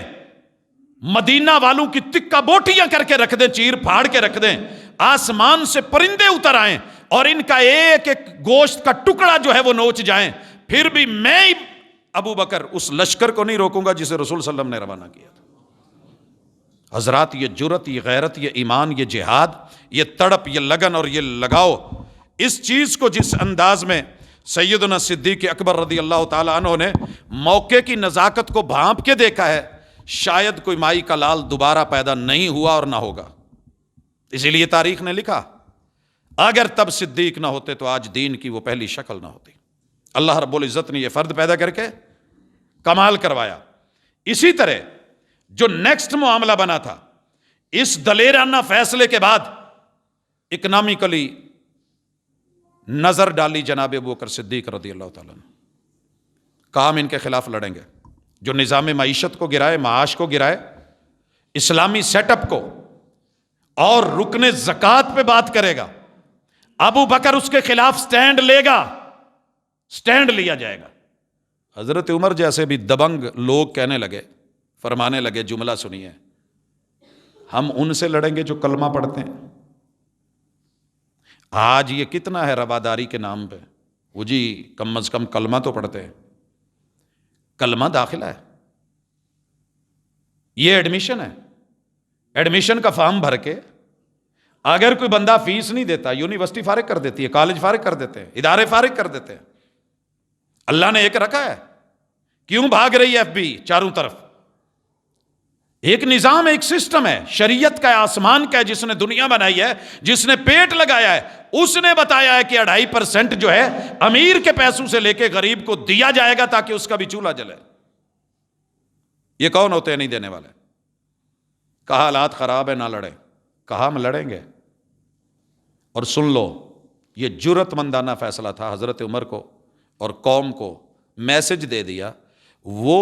مدینہ والوں کی تکہ بوٹیاں کر کے رکھ دیں، چیر پھاڑ کے رکھ دیں، آسمان سے پرندے اتر آئیں اور ان کا ایک ایک گوشت کا ٹکڑا جو ہے وہ نوچ جائیں، پھر بھی میں ابو بکر اس لشکر کو نہیں روکوں گا جسے رسول صلی اللہ علیہ وسلم نے روانہ کیا تھا۔ حضرات یہ جرت، یہ غیرت، یہ ایمان، یہ جہاد، یہ تڑپ، یہ لگن اور یہ لگاؤ، اس چیز کو جس انداز میں سیدنا صدیق اکبر رضی اللہ تعالیٰ عنہ نے موقع کی نزاکت کو بھانپ کے دیکھا ہے، شاید کوئی مائی کا لال دوبارہ پیدا نہیں ہوا اور نہ ہوگا۔ اسی لیے تاریخ نے لکھا اگر تب صدیق نہ ہوتے تو آج دین کی وہ پہلی شکل نہ ہوتی۔ اللہ رب العزت نے یہ فرد پیدا کر کے کمال کروایا۔ اسی طرح جو نیکسٹ معاملہ بنا تھا، اس دلیرانہ فیصلے کے بعد اکنامکلی نظر ڈالی جناب ابو بکر صدیق رضی اللہ تعالیٰ نے، کہا ہم ان کے خلاف لڑیں گے، جو نظام معیشت کو گرائے، معاش کو گرائے، اسلامی سیٹ اپ کو، اور رکن زکوٰۃ پہ بات کرے گا، ابو بکر اس کے خلاف سٹینڈ لے گا، سٹینڈ لیا جائے گا۔ حضرت عمر جیسے بھی دبنگ لوگ کہنے لگے، فرمانے لگے، جملہ سنیے، ہم ان سے لڑیں گے جو کلمہ پڑھتے ہیں۔ آج یہ کتنا ہے رواداری کے نام پہ، وہ جی کم از کم کلمہ تو پڑھتے ہیں، کلمہ داخلہ ہے، یہ ایڈمیشن ہے، ایڈمیشن کا فارم بھر کے اگر کوئی بندہ فیس نہیں دیتا، یونیورسٹی فارغ کر دیتی ہے، کالج فارغ کر دیتے ہیں، ادارے فارغ کر دیتے ہیں۔ اللہ نے ایک رکھا ہے، کیوں بھاگ رہی ہے ایف بی چاروں طرف؟ ایک نظام، ایک سسٹم ہے، شریعت کا، آسمان کا ہے، جس نے دنیا بنائی ہے، جس نے پیٹ لگایا ہے، اس نے بتایا ہے کہ 2.5% جو ہے امیر کے پیسوں سے لے کے غریب کو دیا جائے گا تاکہ اس کا بھی چولہا جلے۔ یہ کون ہوتے ہیں نہیں دینے والے؟ کہا حالات خراب ہے نہ لڑیں، کہا ہم لڑیں گے۔ اور سن لو، یہ جرأت مندانہ فیصلہ تھا حضرت عمر کو اور قوم کو میسج دے دیا، وہ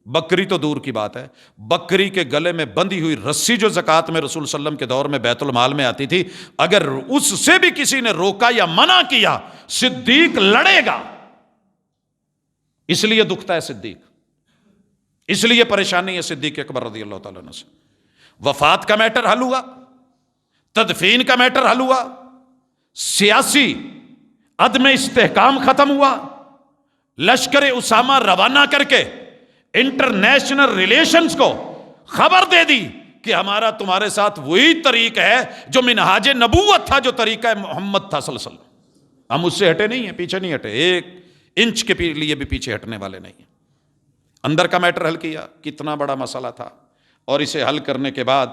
بکری تو دور کی بات ہے، بکری کے گلے میں بندھی ہوئی رسی جو زکوٰۃ میں رسول صلی اللہ علیہ وسلم کے دور میں بیت المال میں آتی تھی، اگر اس سے بھی کسی نے روکا یا منع کیا، صدیق لڑے گا۔ اس لیے دکھتا ہے صدیق، اس لیے پریشانی ہے صدیق اکبر رضی اللہ تعالیٰ عنہ سے۔ وفات کا میٹر حل ہوا، تدفین کا میٹر حل ہوا، سیاسی عدم استحکام ختم ہوا، لشکر اسامہ روانہ کر کے انٹرنیشنل ریلیشنز کو خبر دے دی کہ ہمارا تمہارے ساتھ وہی طریق ہے جو منہاج نبوت تھا، جو طریقہ محمد تھا صلی اللہ علیہ وسلم۔ ہم اس سے ہٹے نہیں ہیں، پیچھے نہیں ہٹے، 1 انچ کے لیے بھی پیچھے ہٹنے والے نہیں ہیں۔ اندر کا میٹر حل کیا، کتنا بڑا مسئلہ تھا، اور اسے حل کرنے کے بعد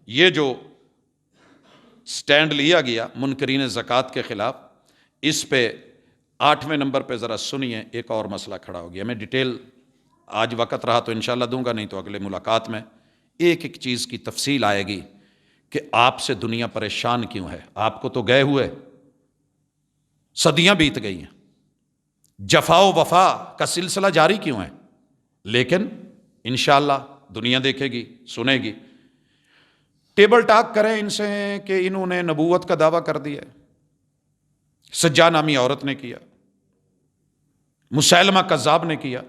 یہ جو سٹینڈ لیا گیا منکرین زکوٰۃ کے خلاف، اس پہ 8ویں نمبر پہ ذرا سنیے، ایک اور مسئلہ کھڑا ہو گیا۔ میں ڈیٹیل آج وقت رہا تو انشاءاللہ دوں گا، نہیں تو اگلے ملاقات میں ایک ایک چیز کی تفصیل آئے گی کہ آپ سے دنیا پریشان کیوں ہے۔ آپ کو تو گئے ہوئے صدیاں بیت گئی ہیں، جفا و وفا کا سلسلہ جاری کیوں ہے، لیکن انشاءاللہ دنیا دیکھے گی، سنے گی۔ ٹیبل ٹاک کریں ان سے کہ انہوں نے نبوت کا دعویٰ کر دیا، سجا نامی عورت نے کیا، مسیلمہ کذاب نے کیا،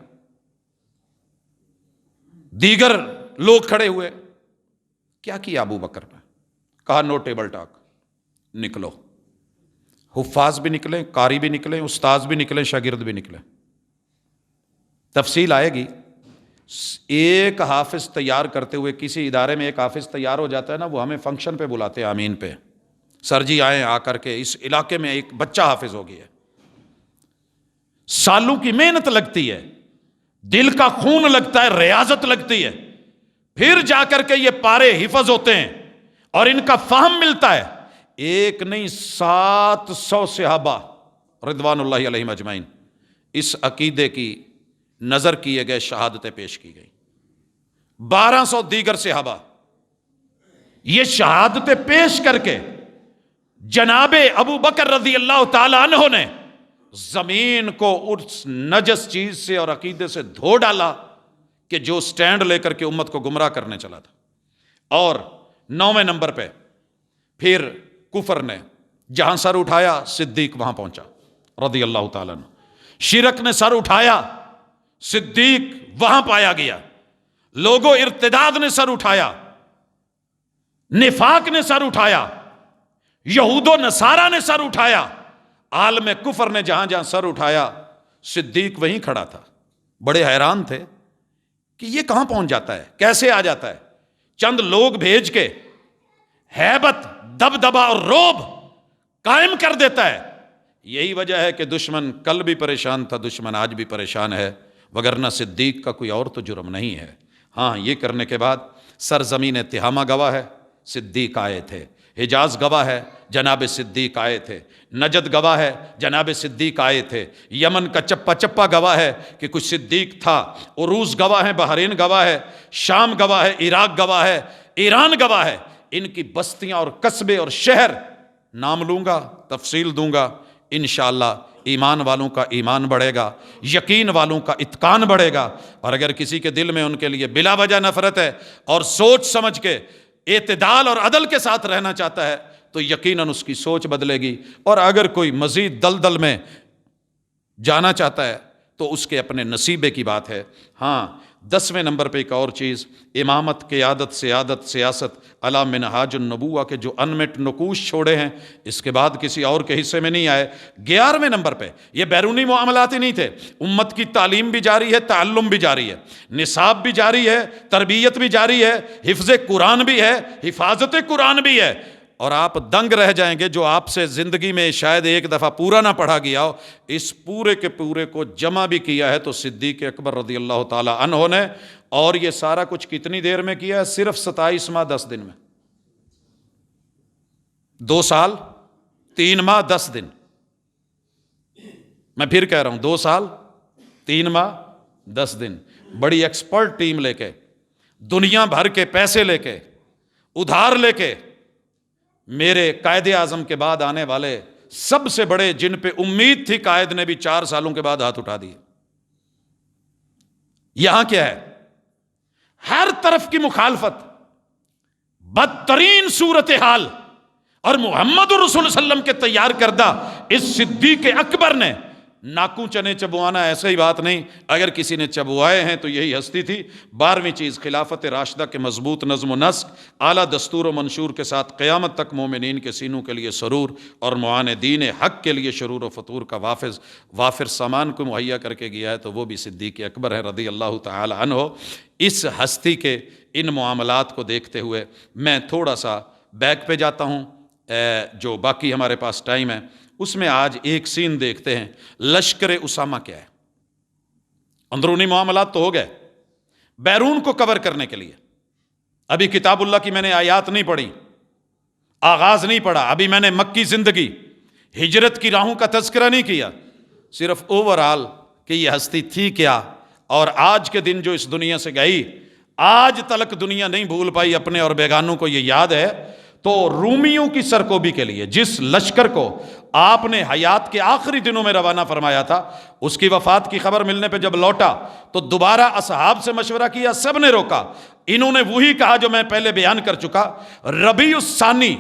دیگر لوگ کھڑے ہوئے، کیا کیا ابو بکر نے؟ کہا نو ٹیبل ٹاک، نکلو۔ حفاظ بھی نکلیں، قاری بھی نکلیں، استاذ بھی نکلیں، شاگرد بھی نکلیں، تفصیل آئے گی۔ ایک حافظ تیار کرتے ہوئے، کسی ادارے میں ایک حافظ تیار ہو جاتا ہے نا، وہ ہمیں فنکشن پہ بلاتے ہیں، آمین پہ، سر جی آئیں، آ کر کے اس علاقے میں ایک بچہ حافظ ہو گیا ہے، سالوں کی محنت لگتی ہے، دل کا خون لگتا ہے، ریاضت لگتی ہے، پھر جا کر کے یہ پارے حفظ ہوتے ہیں اور ان کا فہم ملتا ہے۔ ایک نہیں 700 صحابہ رضوان اللہ علیہم اجمعین اس عقیدے کی نظر کیے گئے، شہادتیں پیش کی گئی، 1200 دیگر صحابہ یہ شہادتیں پیش کر کے جناب ابو بکر رضی اللہ تعالی عنہ نے زمین کو اس نجس چیز سے اور عقیدے سے دھو ڈالا کہ جو سٹینڈ لے کر کے امت کو گمراہ کرنے چلا تھا۔ اور 9ویں نمبر پہ پھر کفر نے جہاں سر اٹھایا، صدیق وہاں پہنچا رضی اللہ تعالیٰ عنہ، شرک نے سر اٹھایا، صدیق وہاں پایا گیا، لوگوں ارتداد نے سر اٹھایا، نفاق نے سر اٹھایا، یہود و نصارہ نے سر اٹھایا، عالم کفر نے جہاں جہاں سر اٹھایا، صدیق وہیں کھڑا تھا۔ بڑے حیران تھے کہ یہ کہاں پہنچ جاتا ہے، کیسے آ جاتا ہے، چند لوگ بھیج کے ہیبت، دبدبا اور رعب قائم کر دیتا ہے۔ یہی وجہ ہے کہ دشمن کل بھی پریشان تھا، دشمن آج بھی پریشان ہے، وگرنہ صدیق کا کوئی اور تو جرم نہیں ہے۔ ہاں، یہ کرنے کے بعد سرزمین تہامہ گواہ ہے، صدیق آئے تھے، حجاز گواہ ہے، جناب صدیق آئے تھے، نجد گواہ ہے، جناب صدیق آئے تھے، یمن کا چپا چپا گواہ ہے کہ کچھ صدیق تھا، عروض گواہ ہے، بحرین گواہ ہے، شام گواہ ہے، عراق گواہ ہے، ایران گواہ ہے۔ ان کی بستیاں اور قصبے اور شہر نام لوں گا، تفصیل دوں گا، انشاءاللہ ایمان والوں کا ایمان بڑھے گا، یقین والوں کا اتقان بڑھے گا۔ اور اگر کسی کے دل میں ان کے لیے بلا وجہ نفرت ہے اور سوچ سمجھ کے اعتدال اور عدل کے ساتھ رہنا چاہتا ہے تو یقیناً اس کی سوچ بدلے گی، اور اگر کوئی مزید دلدل میں جانا چاہتا ہے تو اس کے اپنے نصیبے کی بات ہے۔ ہاں 10ویں نمبر پہ ایک اور چیز، امامت، قیادت، سیادت، سیاست علی منہاج النبوہ کے جو انمٹ نقوش چھوڑے ہیں، اس کے بعد کسی اور کے حصے میں نہیں آئے۔ 11ویں نمبر پہ یہ بیرونی معاملات ہی نہیں تھے، امت کی تعلیم بھی جاری ہے، تعلم بھی جاری ہے، نصاب بھی جاری ہے، تربیت بھی جاری ہے، حفظ قرآن بھی ہے، حفاظت قرآن بھی ہے۔ اور آپ دنگ رہ جائیں گے، جو آپ سے زندگی میں شاید ایک دفعہ پورا نہ پڑھا گیا ہو، اس پورے کے پورے کو جمع بھی کیا ہے تو صدیق اکبر رضی اللہ تعالی عنہ نے، اور یہ سارا کچھ کتنی دیر میں کیا ہے؟ صرف 27 ماہ 10 دن میں، 2 سال 3 ماہ 10 دن۔ میں پھر کہہ رہا ہوں 2 سال 3 ماہ 10 دن، بڑی ایکسپرٹ ٹیم لے کے، دنیا بھر کے پیسے لے کے، ادھار لے کے، میرے قائد اعظم کے بعد آنے والے سب سے بڑے، جن پہ امید تھی قائد نے بھی 4 سالوں کے بعد ہاتھ اٹھا دیے۔ یہاں کیا ہے؟ ہر طرف کی مخالفت، بدترین صورتحال، اور محمد رسول صلی اللہ علیہ وسلم کے تیار کردہ اس صدیق اکبر نے، ناکوں چنے چبوانا ایسا ہی بات نہیں، اگر کسی نے چبوائے ہیں تو یہی ہستی تھی۔ 12ویں چیز، خلافت راشدہ کے مضبوط نظم و نسق، اعلیٰ دستور و منشور کے ساتھ قیامت تک مومنین کے سینوں کے لیے سرور، اور معاندین حق کے لیے شرور و فطور کا وافر سامان کو مہیا کر کے گیا ہے، تو وہ بھی صدیق اکبر ہے رضی اللہ تعالی عنہ۔ اس ہستی کے ان معاملات کو دیکھتے ہوئے میں تھوڑا سا بیک پہ جاتا ہوں، جو باقی ہمارے پاس ٹائم ہے اس میں آج ایک سین دیکھتے ہیں۔ لشکر اسامہ کیا ہے؟ اندرونی معاملات تو ہو گئے، بیرون کو کور کرنے کے لیے ابھی کتاب اللہ کی میں نے آیات نہیں پڑھی، آغاز نہیں پڑھا، ابھی میں نے مکی زندگی، ہجرت کی راہوں کا تذکرہ نہیں کیا، صرف اوورآل کہ یہ ہستی تھی کیا، اور آج کے دن جو اس دنیا سے گئی، آج تلک دنیا نہیں بھول پائی، اپنے اور بیگانوں کو یہ یاد ہے۔ تو رومیوں کی سرکوبی کے لیے جس لشکر کو آپ نے حیات کے آخری دنوں میں روانہ فرمایا تھا، اس کی وفات کی خبر ملنے پہ جب لوٹا تو دوبارہ اصحاب سے مشورہ کیا، سب نے روکا، انہوں نے وہی کہا جو میں پہلے بیان کر چکا۔ ربیع الثانی،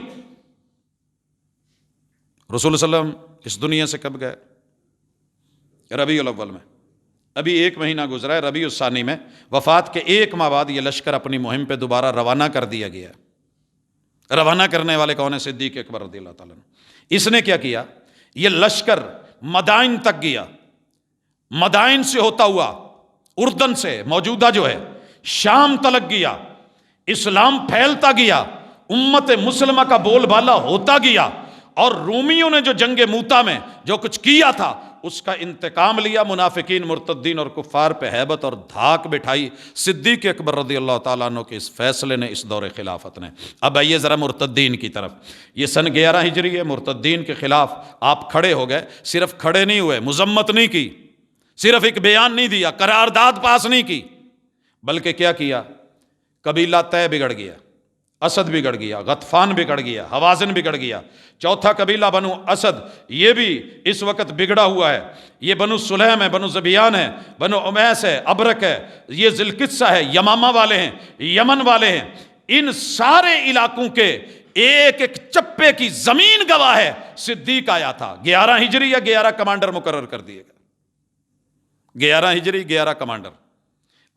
رسول صلی اللہ علیہ وسلم اس دنیا سے کب گئے؟ ربیع الاول میں، ابھی 1 مہینہ گزرا ہے، ربیع الثانی میں وفات کے 1 ماہ بعد یہ لشکر اپنی مہم پہ دوبارہ روانہ کر دیا گیا۔ روانہ کرنے والے کون ہیں؟ صدیق اکبر رضی اللہ تعالیٰ عنہ۔ اس نے کیا کیا؟ یہ لشکر مدائن تک گیا، مدائن سے ہوتا ہوا اردن سے موجودہ جو ہے شام تلک گیا، اسلام پھیلتا گیا، امت مسلمہ کا بول بالا ہوتا گیا، اور رومیوں نے جو جنگ موتا میں جو کچھ کیا تھا اس کا انتقام لیا، منافقین، مرتدین اور کفار پہ ہیبت اور دھاک بٹھائی صدیق اکبر رضی اللہ تعالیٰ عنہ کے اس فیصلے نے، اس دور خلافت نے۔ اب آئیے ذرا مرتدین کی طرف۔ یہ سن 11 ہجری ہے، مرتدین کے خلاف آپ کھڑے ہو گئے، صرف کھڑے نہیں ہوئے، مذمت نہیں کی، صرف ایک بیان نہیں دیا، قرارداد پاس نہیں کی، بلکہ کیا کیا؟ قبیلہ طے بگڑ گیا، اسد بگڑ گیا، غطفان بگڑ گیا، حوازن بگڑ گیا، چوتھا قبیلہ بنو اسد یہ بھی اس وقت بگڑا ہوا ہے، یہ بنو سلیم ہے، بنو زبیان ہے، بنو امیس ہے، ابرک ہے، یہ ذوالقصہ ہے، یمامہ والے ہیں، یمن والے ہیں، ان سارے علاقوں کے ایک ایک چپے کی زمین گواہ ہے صدیق آیا تھا۔ 11 ہجری یا 11 کمانڈر مقرر کر دیے گئے، 11 ہجری 11 کمانڈر،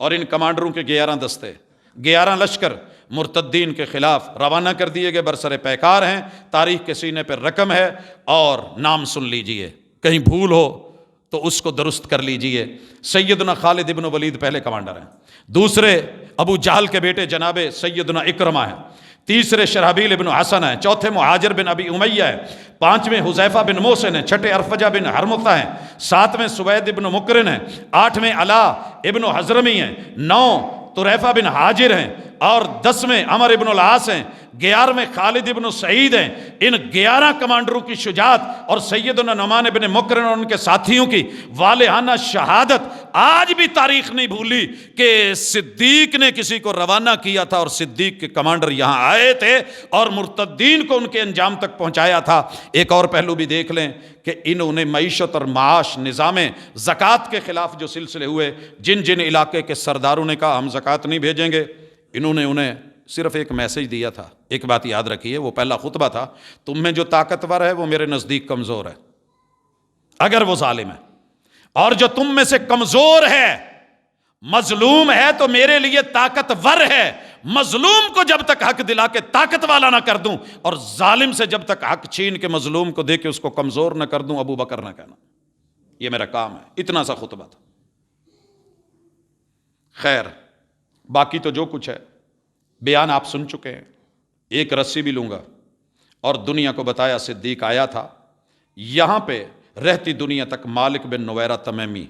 اور ان کمانڈروں کے 11 دستے، 11 لشکر مرتدین کے خلاف روانہ کر دیے گئے، برسر پیکار ہیں، تاریخ کے سینے پر رقم ہے، اور نام سن لیجئے، کہیں بھول ہو تو اس کو درست کر لیجئے۔ سیدنا خالد ابن ولید پہلے کمانڈر ہیں، دوسرے ابو جہل کے بیٹے جناب سیدنا اکرمہ ہیں، تیسرے شرحبیل ابن حسن ہیں، چوتھے مہاجر بن ابی امیہ ہیں، پانچویں حذیفہ بن محسن ہیں، چھٹے ارفجہ بن حرمثہ ہیں، ساتویں سوید ابن مقرن ہیں، آٹھویں علا ابن حضرمی ہیں، 9 طریفہ بن حاجر ہیں، اور 10ویں عمر ابن العاص ہیں، 11ویں خالد ابن سعید ہیں۔ ان 11 کمانڈروں کی شجاعت اور سیدنا نعمان ابن مقرن اور ان کے ساتھیوں کی والہانہ شہادت آج بھی تاریخ نہیں بھولی کہ صدیق نے کسی کو روانہ کیا تھا، اور صدیق کے کمانڈر یہاں آئے تھے اور مرتدین کو ان کے انجام تک پہنچایا تھا۔ ایک اور پہلو بھی دیکھ لیں کہ انہوں نے معیشت اور معاش، نظام زکوٰۃ کے خلاف جو سلسلے ہوئے، جن جن علاقے کے سرداروں نے کہا ہم زکوٰۃ نہیں بھیجیں گے، انہوں نے انہیں صرف ایک میسج دیا تھا۔ ایک بات یاد رکھیے، وہ پہلا خطبہ تھا، تم میں جو طاقتور ہے وہ میرے نزدیک کمزور ہے، اگر وہ ظالم ہے، اور جو تم میں سے کمزور ہے، مظلوم ہے تو میرے لیے طاقتور ہے، مظلوم کو جب تک حق دلا کے طاقت والا نہ کر دوں اور ظالم سے جب تک حق چھین کے مظلوم کو دے کے اس کو کمزور نہ کر دوں، ابو بکر نہ کہنا، یہ میرا کام ہے۔ اتنا سا خطبہ تھا۔ خیر، باقی تو جو کچھ ہے بیان آپ سن چکے ہیں۔ ایک رسی بھی لوں گا، اور دنیا کو بتایا صدیق آیا تھا یہاں پہ رہتی دنیا تک مالک بن نویرہ تمیمی،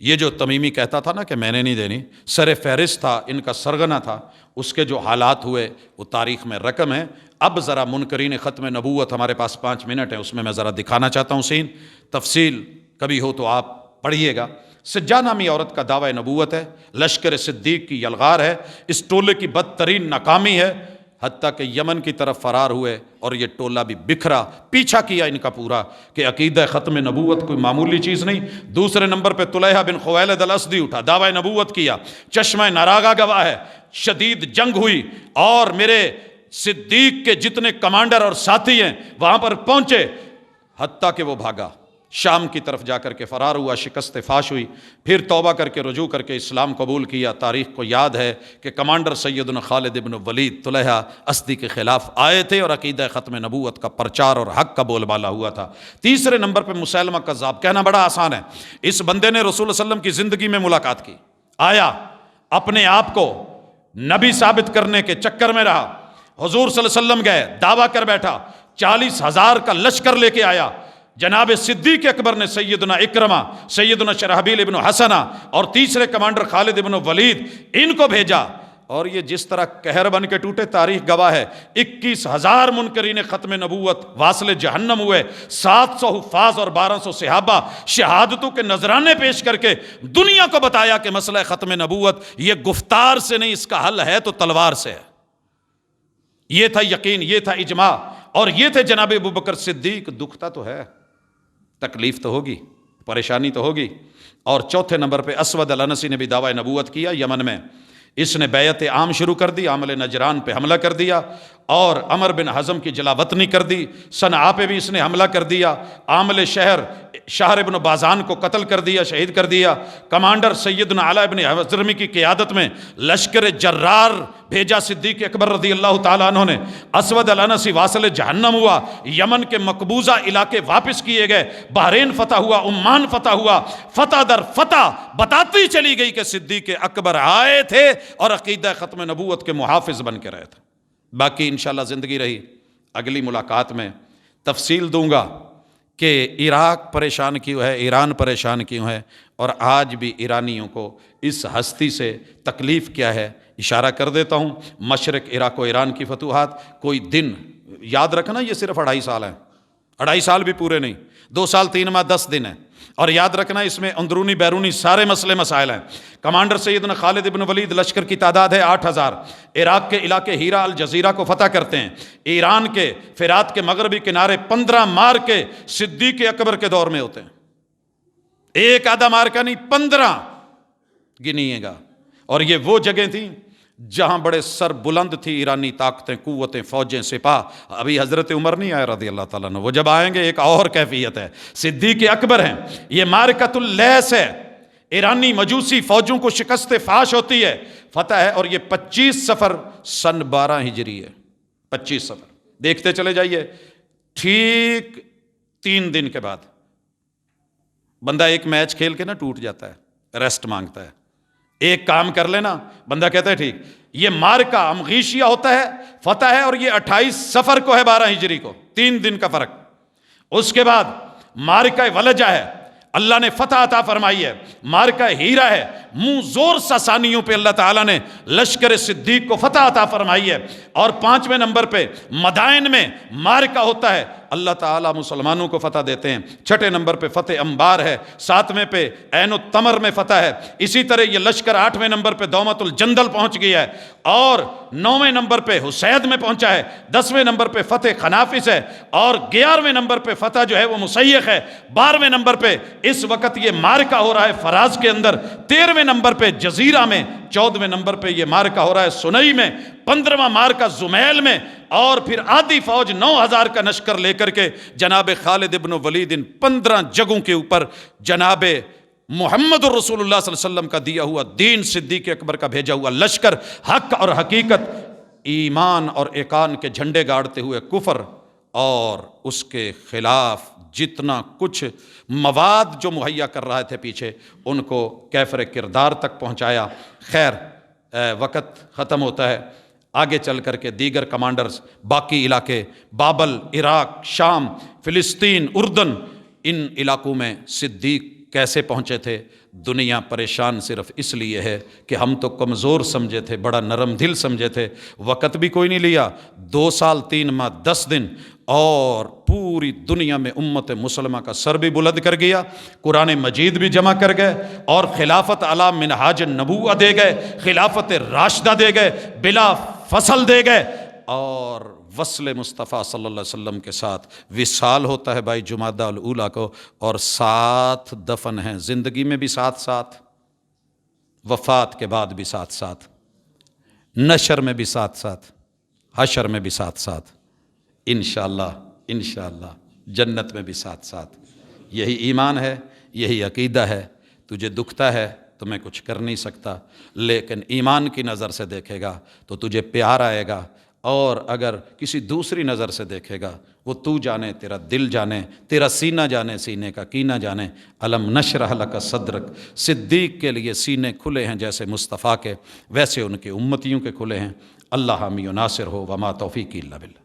یہ جو تمیمی کہتا تھا نا کہ میں نے نہیں دینی، سر فہرست تھا، ان کا سرغنہ تھا، اس کے جو حالات ہوئے وہ تاریخ میں رقم ہے۔ اب ذرا منکرین ختم نبوت، ہمارے پاس 5 منٹ ہیں، اس میں ذرا دکھانا چاہتا ہوں سین، تفصیل کبھی ہو تو آپ پڑھیے گا۔ سجا نامی عورت کا دعوی نبوت ہے، لشکر صدیق کی یلغار ہے، اس ٹولے کی بدترین ناکامی ہے، حتیٰ کہ یمن کی طرف فرار ہوئے اور یہ ٹولہ بھی بکھرا، پیچھا کیا ان کا پورا کہ عقیدہ ختم نبوت کوئی معمولی چیز نہیں۔ دوسرے نمبر پہ طلیحہ بن خویلد الاسدی اٹھا، دعوی نبوت کیا، چشمہ ناراگا گواہ ہے، شدید جنگ ہوئی، اور میرے صدیق کے جتنے کمانڈر اور ساتھی ہیں وہاں پر پہنچے، حتیٰ کہ وہ بھاگا، شام کی طرف جا کر کے فرار ہوا، شکست فاش ہوئی، پھر توبہ کر کے رجوع کر کے اسلام قبول کیا۔ تاریخ کو یاد ہے کہ کمانڈر سیدنا خالد ابن ولید طلیحہ اسدی کے خلاف آئے تھے اور عقیدہ ختم نبوت کا پرچار اور حق کا بول بالا ہوا تھا۔ تیسرے نمبر پہ مسیلمہ کذاب، کہنا بڑا آسان ہے، اس بندے نے رسول اللہ صلی اللہ علیہ وسلم کی زندگی میں ملاقات کی، آیا، اپنے آپ کو نبی ثابت کرنے کے چکر میں رہا، حضور صلی اللہ علیہ وسلم گئے، دعویٰ کر بیٹھا، 40,000 کا لشکر لے کے آیا، جناب صدیق اکبر نے سیدنا اکرمہ، سیدنا شرحبیل ابن حسنہ اور تیسرے کمانڈر خالد ابن ولید ان کو بھیجا، اور یہ جس طرح قہر بن کے ٹوٹے تاریخ گواہ ہے۔ 21,000 منکرین ختم نبوت واصل جہنم ہوئے، 700 حفاظ اور 1200 صحابہ شہادتوں کے نذرانے پیش کر کے دنیا کو بتایا کہ مسئلہ ختم نبوت یہ گفتار سے نہیں، اس کا حل ہے تو تلوار سے ہے۔ یہ تھا یقین، یہ تھا اجماع، اور یہ تھے جناب ابوبکر صدیق۔ دکھتا تو ہے، تکلیف تو ہوگی، پریشانی تو ہوگی۔ اور چوتھے نمبر پہ اسود الانسی نے بھی دعوی نبوت کیا یمن میں، اس نے بیعت عام شروع کر دی، عامل نجران پہ حملہ کر دیا اور عمر بن حزم کی جلا وطنی کر دی، صنعاء پہ بھی اس نے حملہ کر دیا، عامل شہر شہر ابن بازان کو قتل کر دیا، شہید کر دیا۔ کمانڈر سیدنا علی بن حضرمی کی قیادت میں لشکر جرار بھیجا صدیق اکبر رضی اللہ تعالیٰ عنہ نے، اسود الانسی واصل جہنم ہوا، یمن کے مقبوضہ علاقے واپس کیے گئے، بحرین فتح ہوا، عمان فتح ہوا، فتح در فتح بتاتی چلی گئی کہ صدیق اکبر آئے تھے اور عقیدہ ختم نبوت کے محافظ بن کے رہے تھے۔ باقی انشاءاللہ زندگی رہی اگلی ملاقات میں تفصیل دوں گا کہ عراق پریشان کیوں ہے، ایران پریشان کیوں ہے، اور آج بھی ایرانیوں کو اس ہستی سے تکلیف کیا ہے۔ اشارہ کر دیتا ہوں، مشرق عراق و ایران کی فتوحات، کوئی دن یاد رکھنا، یہ صرف 2.5 سال ہیں، 2.5 سال بھی پورے نہیں، 2 سال 3 ماہ 10 دن ہیں، اور یاد رکھنا اس میں اندرونی بیرونی سارے مسئلے مسائل ہیں۔ کمانڈر سیدنا خالد ابن ولید، لشکر کی تعداد ہے 8,000، عراق کے علاقے ہیرا الجزیرہ کو فتح کرتے ہیں، ایران کے فرات کے مغربی کنارے 15 مار کے صدیق اکبر کے دور میں ہوتے ہیں، ایک آدھا مار کا نہیں، 15 گنیے گا۔ اور یہ وہ جگہ تھیں جہاں بڑے سر بلند تھی ایرانی طاقتیں، قوتیں، فوجیں، سپاہ۔ ابھی حضرت عمر نہیں آئے رضی اللہ تعالیٰ عنہ، وہ جب آئیں گے ایک اور کیفیت ہے، صدیق اکبر ہیں۔ یہ معرکۃ اللیث ہے، ایرانی مجوسی فوجوں کو شکست فاش ہوتی ہے، فتح ہے، اور یہ 25 صفر سن 12 ہجری ہے، 25 صفر دیکھتے چلے جائیے۔ ٹھیک 3 دن کے بعد بندہ ایک میچ کھیل کے نا ٹوٹ جاتا ہے، ریسٹ مانگتا ہے، ایک کام کر لینا، بندہ کہتا ہے ٹھیک۔ یہ مارکا امغیشیہ ہوتا ہے، فتح ہے، اور یہ 28 صفر کو ہے 12 ہجری کو، 3 دن کا فرق۔ اس کے بعد مارکا ولجہ ہے، اللہ نے فتح عطا فرمائی ہے، مارکا ہیرا ہے، منہ زور ساسانیوں پہ اللہ تعالیٰ نے لشکر صدیق کو فتح عطا فرمائی ہے۔ اور 5ویں نمبر پہ مدائن میں مارکا ہوتا ہے، اللہ تعالیٰ مسلمانوں کو فتح دیتے ہیں۔ 6 نمبر پہ فتح انبار ہے، 7ویں پہ عین التمر میں فتح ہے۔ اسی طرح یہ لشکر 8ویں نمبر پہ دومت الجندل پہنچ گیا ہے، اور 9ویں نمبر پہ حسید میں پہنچا ہے، 10ویں نمبر پہ فتح خنافس ہے، اور 11ویں نمبر پہ فتح جو ہے وہ مسیخ ہے، 12ویں نمبر پہ اس وقت یہ مارکا ہو رہا ہے فراز کے اندر، 13ویں نمبر پہ جزیرہ میں، 14ویں نمبر پہ یہ مارکا ہو رہا ہے سنئی میں، 15واں مارکا زمیل میں، اور پھر آدھی فوج 9,000 کا لشکر لے کر کے جناب خالد ابن ولید ان 15 جگہوں کے اوپر جناب محمد الرسول اللہ صلی اللہ علیہ وسلم کا دیا ہوا دین، صدیق اکبر کا بھیجا ہوا لشکر، حق اور حقیقت، ایمان اور ایقان کے جھنڈے گاڑتے ہوئے کفر اور اس کے خلاف جتنا کچھ مواد جو مہیا کر رہے تھے پیچھے، ان کو کیفر کردار تک پہنچایا۔ خیر، وقت ختم ہوتا ہے، آگے چل کر کے دیگر کمانڈرز باقی علاقے، بابل، عراق، شام، فلسطین، اردن، ان علاقوں میں صدیق کیسے پہنچے تھے؟ دنیا پریشان صرف اس لیے ہے کہ ہم تو کمزور سمجھے تھے، بڑا نرم دل سمجھے تھے، وقت بھی کوئی نہیں لیا، 2 سال 3 ماہ 10 دن، اور پوری دنیا میں امت مسلمہ کا سر بھی بلند کر گیا، قرآن مجید بھی جمع کر گئے، اور خلافت علی منہاج النبوہ دے گئے، خلافت راشدہ دے گئے، بلا فصل دے گئے، اور وصل مصطفیٰ صلی اللہ علیہ وسلم کے ساتھ وصال ہوتا ہے بھائی جمادہ الاولیٰ کو، اور 7 دفن ہیں، زندگی میں بھی ساتھ ساتھ، وفات کے بعد بھی ساتھ ساتھ، نشر میں بھی ساتھ ساتھ، حشر میں بھی ساتھ ساتھ، انشاءاللہ جنت میں بھی ساتھ ساتھ۔ یہی ایمان ہے، یہی عقیدہ ہے۔ تجھے دکھتا ہے تو میں کچھ کر نہیں سکتا، لیکن ایمان کی نظر سے دیکھے گا تو تجھے پیار آئے گا، اور اگر کسی دوسری نظر سے دیکھے گا، وہ تو جانے، تیرا دل جانے، تیرا سینہ جانے، سینے کا کینہ جانے۔ الم نشرح لک صدرک، صدیق کے لیے سینے کھلے ہیں جیسے مصطفیٰ کے، ویسے ان کے امتیوں کے کھلے ہیں۔ اللہ حامی و ناصر ہو، وما توفیقی الا باللہ۔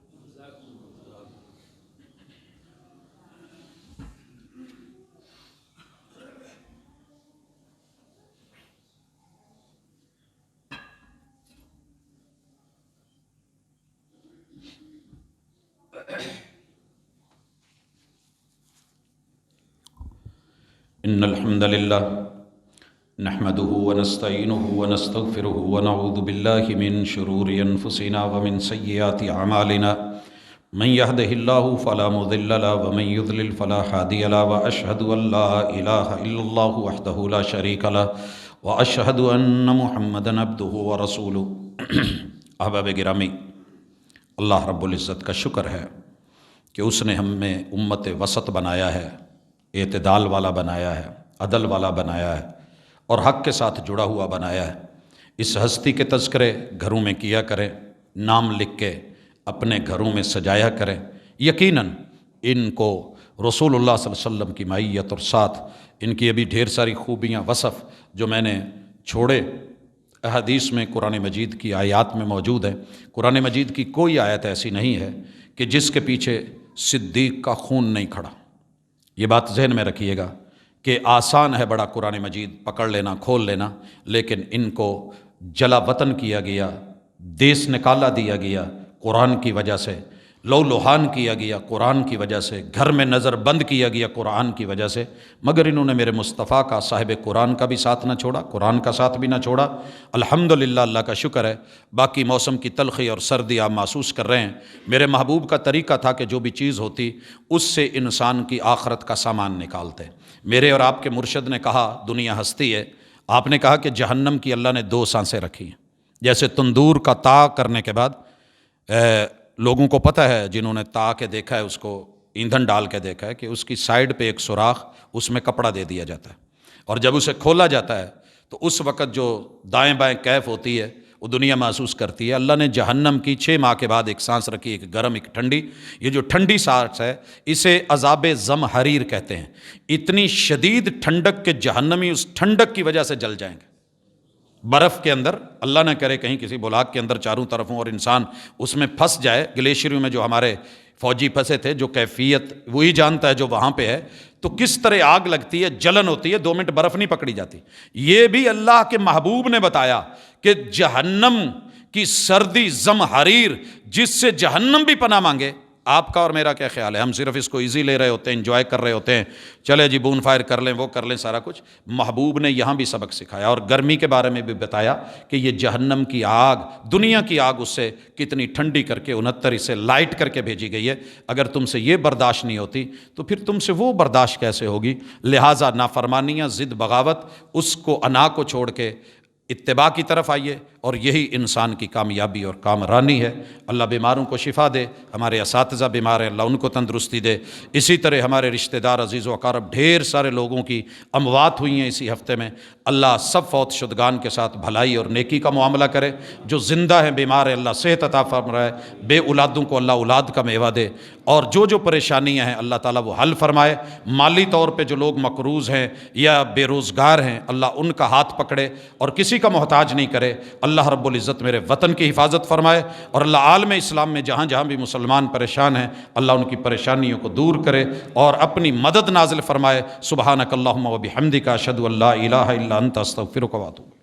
ان الحمد للہ نحمده ونستعینه ونستغفره ونعوذ باللہ من شرور انفسنا ومن سیئات اعمالنا، من يهده الله فلا مضل له ومن يضلل فلا هادي له، واشهد ان لا اله الا الله وحده لا شريك له، واشهد ان محمدا عبده ورسوله۔ احباب گرامی، اللہ رب العزت کا شکر ہے کہ اس نے ہم میں امت وسط بنایا ہے، اعتدال والا بنایا ہے، عدل والا بنایا ہے، اور حق کے ساتھ جڑا ہوا بنایا ہے۔ اس ہستی کے تذکرے گھروں میں کیا کریں، نام لکھ کے اپنے گھروں میں سجایا کریں۔ یقیناً ان کو رسول اللہ صلی اللہ علیہ وسلم کی معیت اور ساتھ ان کی ابھی ڈھیر ساری خوبیاں، وصف جو میں نے چھوڑے احادیث میں، قرآن مجید کی آیات میں موجود ہیں۔ قرآن مجید کی کوئی آیت ایسی نہیں ہے کہ جس کے پیچھے صدیق کا خون نہیں کھڑا۔ یہ بات ذہن میں رکھیے گا کہ آسان ہے بڑا قرآن مجید پکڑ لینا، کھول لینا، لیکن ان کو جلا وطن کیا گیا، دیس نکالا دیا گیا قرآن کی وجہ سے، لو لوہان کیا گیا قرآن کی وجہ سے، گھر میں نظر بند کیا گیا قرآن کی وجہ سے، مگر انہوں نے میرے مصطفیٰ کا، صاحب قرآن کا بھی ساتھ نہ چھوڑا، قرآن کا ساتھ بھی نہ چھوڑا۔ الحمدللہ، اللہ کا شکر ہے۔ باقی موسم کی تلخی اور سردی آپ محسوس کر رہے ہیں۔ میرے محبوب کا طریقہ تھا کہ جو بھی چیز ہوتی اس سے انسان کی آخرت کا سامان نکالتے۔ میرے اور آپ کے مرشد نے کہا دنیا ہستی ہے، آپ نے کہا کہ جہنم کی اللہ نے 2 سانسیں رکھی ہیں۔ جیسے تندور کا تا کرنے کے بعد لوگوں کو پتہ ہے، جنہوں نے تا کے دیکھا ہے، اس کو ایندھن ڈال کے دیکھا ہے، کہ اس کی سائیڈ پہ ایک سوراخ، اس میں کپڑا دے دیا جاتا ہے، اور جب اسے کھولا جاتا ہے تو اس وقت جو دائیں بائیں کیف ہوتی ہے وہ دنیا محسوس کرتی ہے۔ اللہ نے جہنم کی 6 ماہ کے بعد ایک سانس رکھی، ایک گرم ایک ٹھنڈی۔ یہ جو ٹھنڈی سانس ہے اسے عذاب زمہریر کہتے ہیں۔ اتنی شدید ٹھنڈک کہ جہنمی اس ٹھنڈک کی وجہ سے جل جائیں گے۔ برف کے اندر، اللہ نہ کرے کہیں کسی بلاک کے اندر چاروں طرف ہوں اور انسان اس میں پھنس جائے، گلیشیروں میں جو ہمارے فوجی پھنسے تھے، جو کیفیت وہی جانتا ہے جو وہاں پہ ہے، تو کس طرح آگ لگتی ہے، جلن ہوتی ہے، 2 منٹ برف نہیں پکڑی جاتی۔ یہ بھی اللہ کے محبوب نے بتایا کہ جہنم کی سردی زمہریر، جس سے جہنم بھی پناہ مانگے۔ آپ کا اور میرا کیا خیال ہے؟ ہم صرف اس کو ایزی لے رہے ہوتے ہیں، انجوائے کر رہے ہوتے ہیں، چلے جی بون فائر کر لیں، وہ کر لیں، سارا کچھ۔ محبوب نے یہاں بھی سبق سکھایا، اور گرمی کے بارے میں بھی بتایا کہ یہ جہنم کی آگ، دنیا کی آگ، اس سے کتنی ٹھنڈی کر کے 69 اسے لائٹ کر کے بھیجی گئی ہے۔ اگر تم سے یہ برداشت نہیں ہوتی تو پھر تم سے وہ برداشت کیسے ہوگی؟ لہٰذا نافرمانیاں، ضد، بغاوت، اس کو، انا کو چھوڑ کے اتباع کی طرف آئیے، اور یہی انسان کی کامیابی اور کامرانی ہے۔ اللہ بیماروں کو شفا دے، ہمارے اساتذہ بیمار ہیں اللہ ان کو تندرستی دے، اسی طرح ہمارے رشتہ دار عزیز و اقارب ڈھیر سارے لوگوں کی اموات ہوئی ہیں اسی ہفتے میں، اللہ سب فوت شدگان کے ساتھ بھلائی اور نیکی کا معاملہ کرے، جو زندہ ہیں بیمار ہیں اللہ صحت عطا فرمائے، بے اولادوں کو اللہ اولاد کا میوہ دے، اور جو پریشانیاں ہیں اللہ تعالیٰ وہ حل فرمائے، مالی طور پہ جو لوگ مقروض ہیں یا بے روزگار ہیں اللہ ان کا ہاتھ پکڑے اور کسی کا محتاج نہیں کرے، اللہ رب العزت میرے وطن کی حفاظت فرمائے، اور اللہ عالم اسلام میں جہاں جہاں بھی مسلمان پریشان ہیں اللہ ان کی پریشانیوں کو دور کرے اور اپنی مدد نازل فرمائے۔ سبحانک اللہم و بحمدک اشہد ان لا الہ الا انت استغفرک و اتوب۔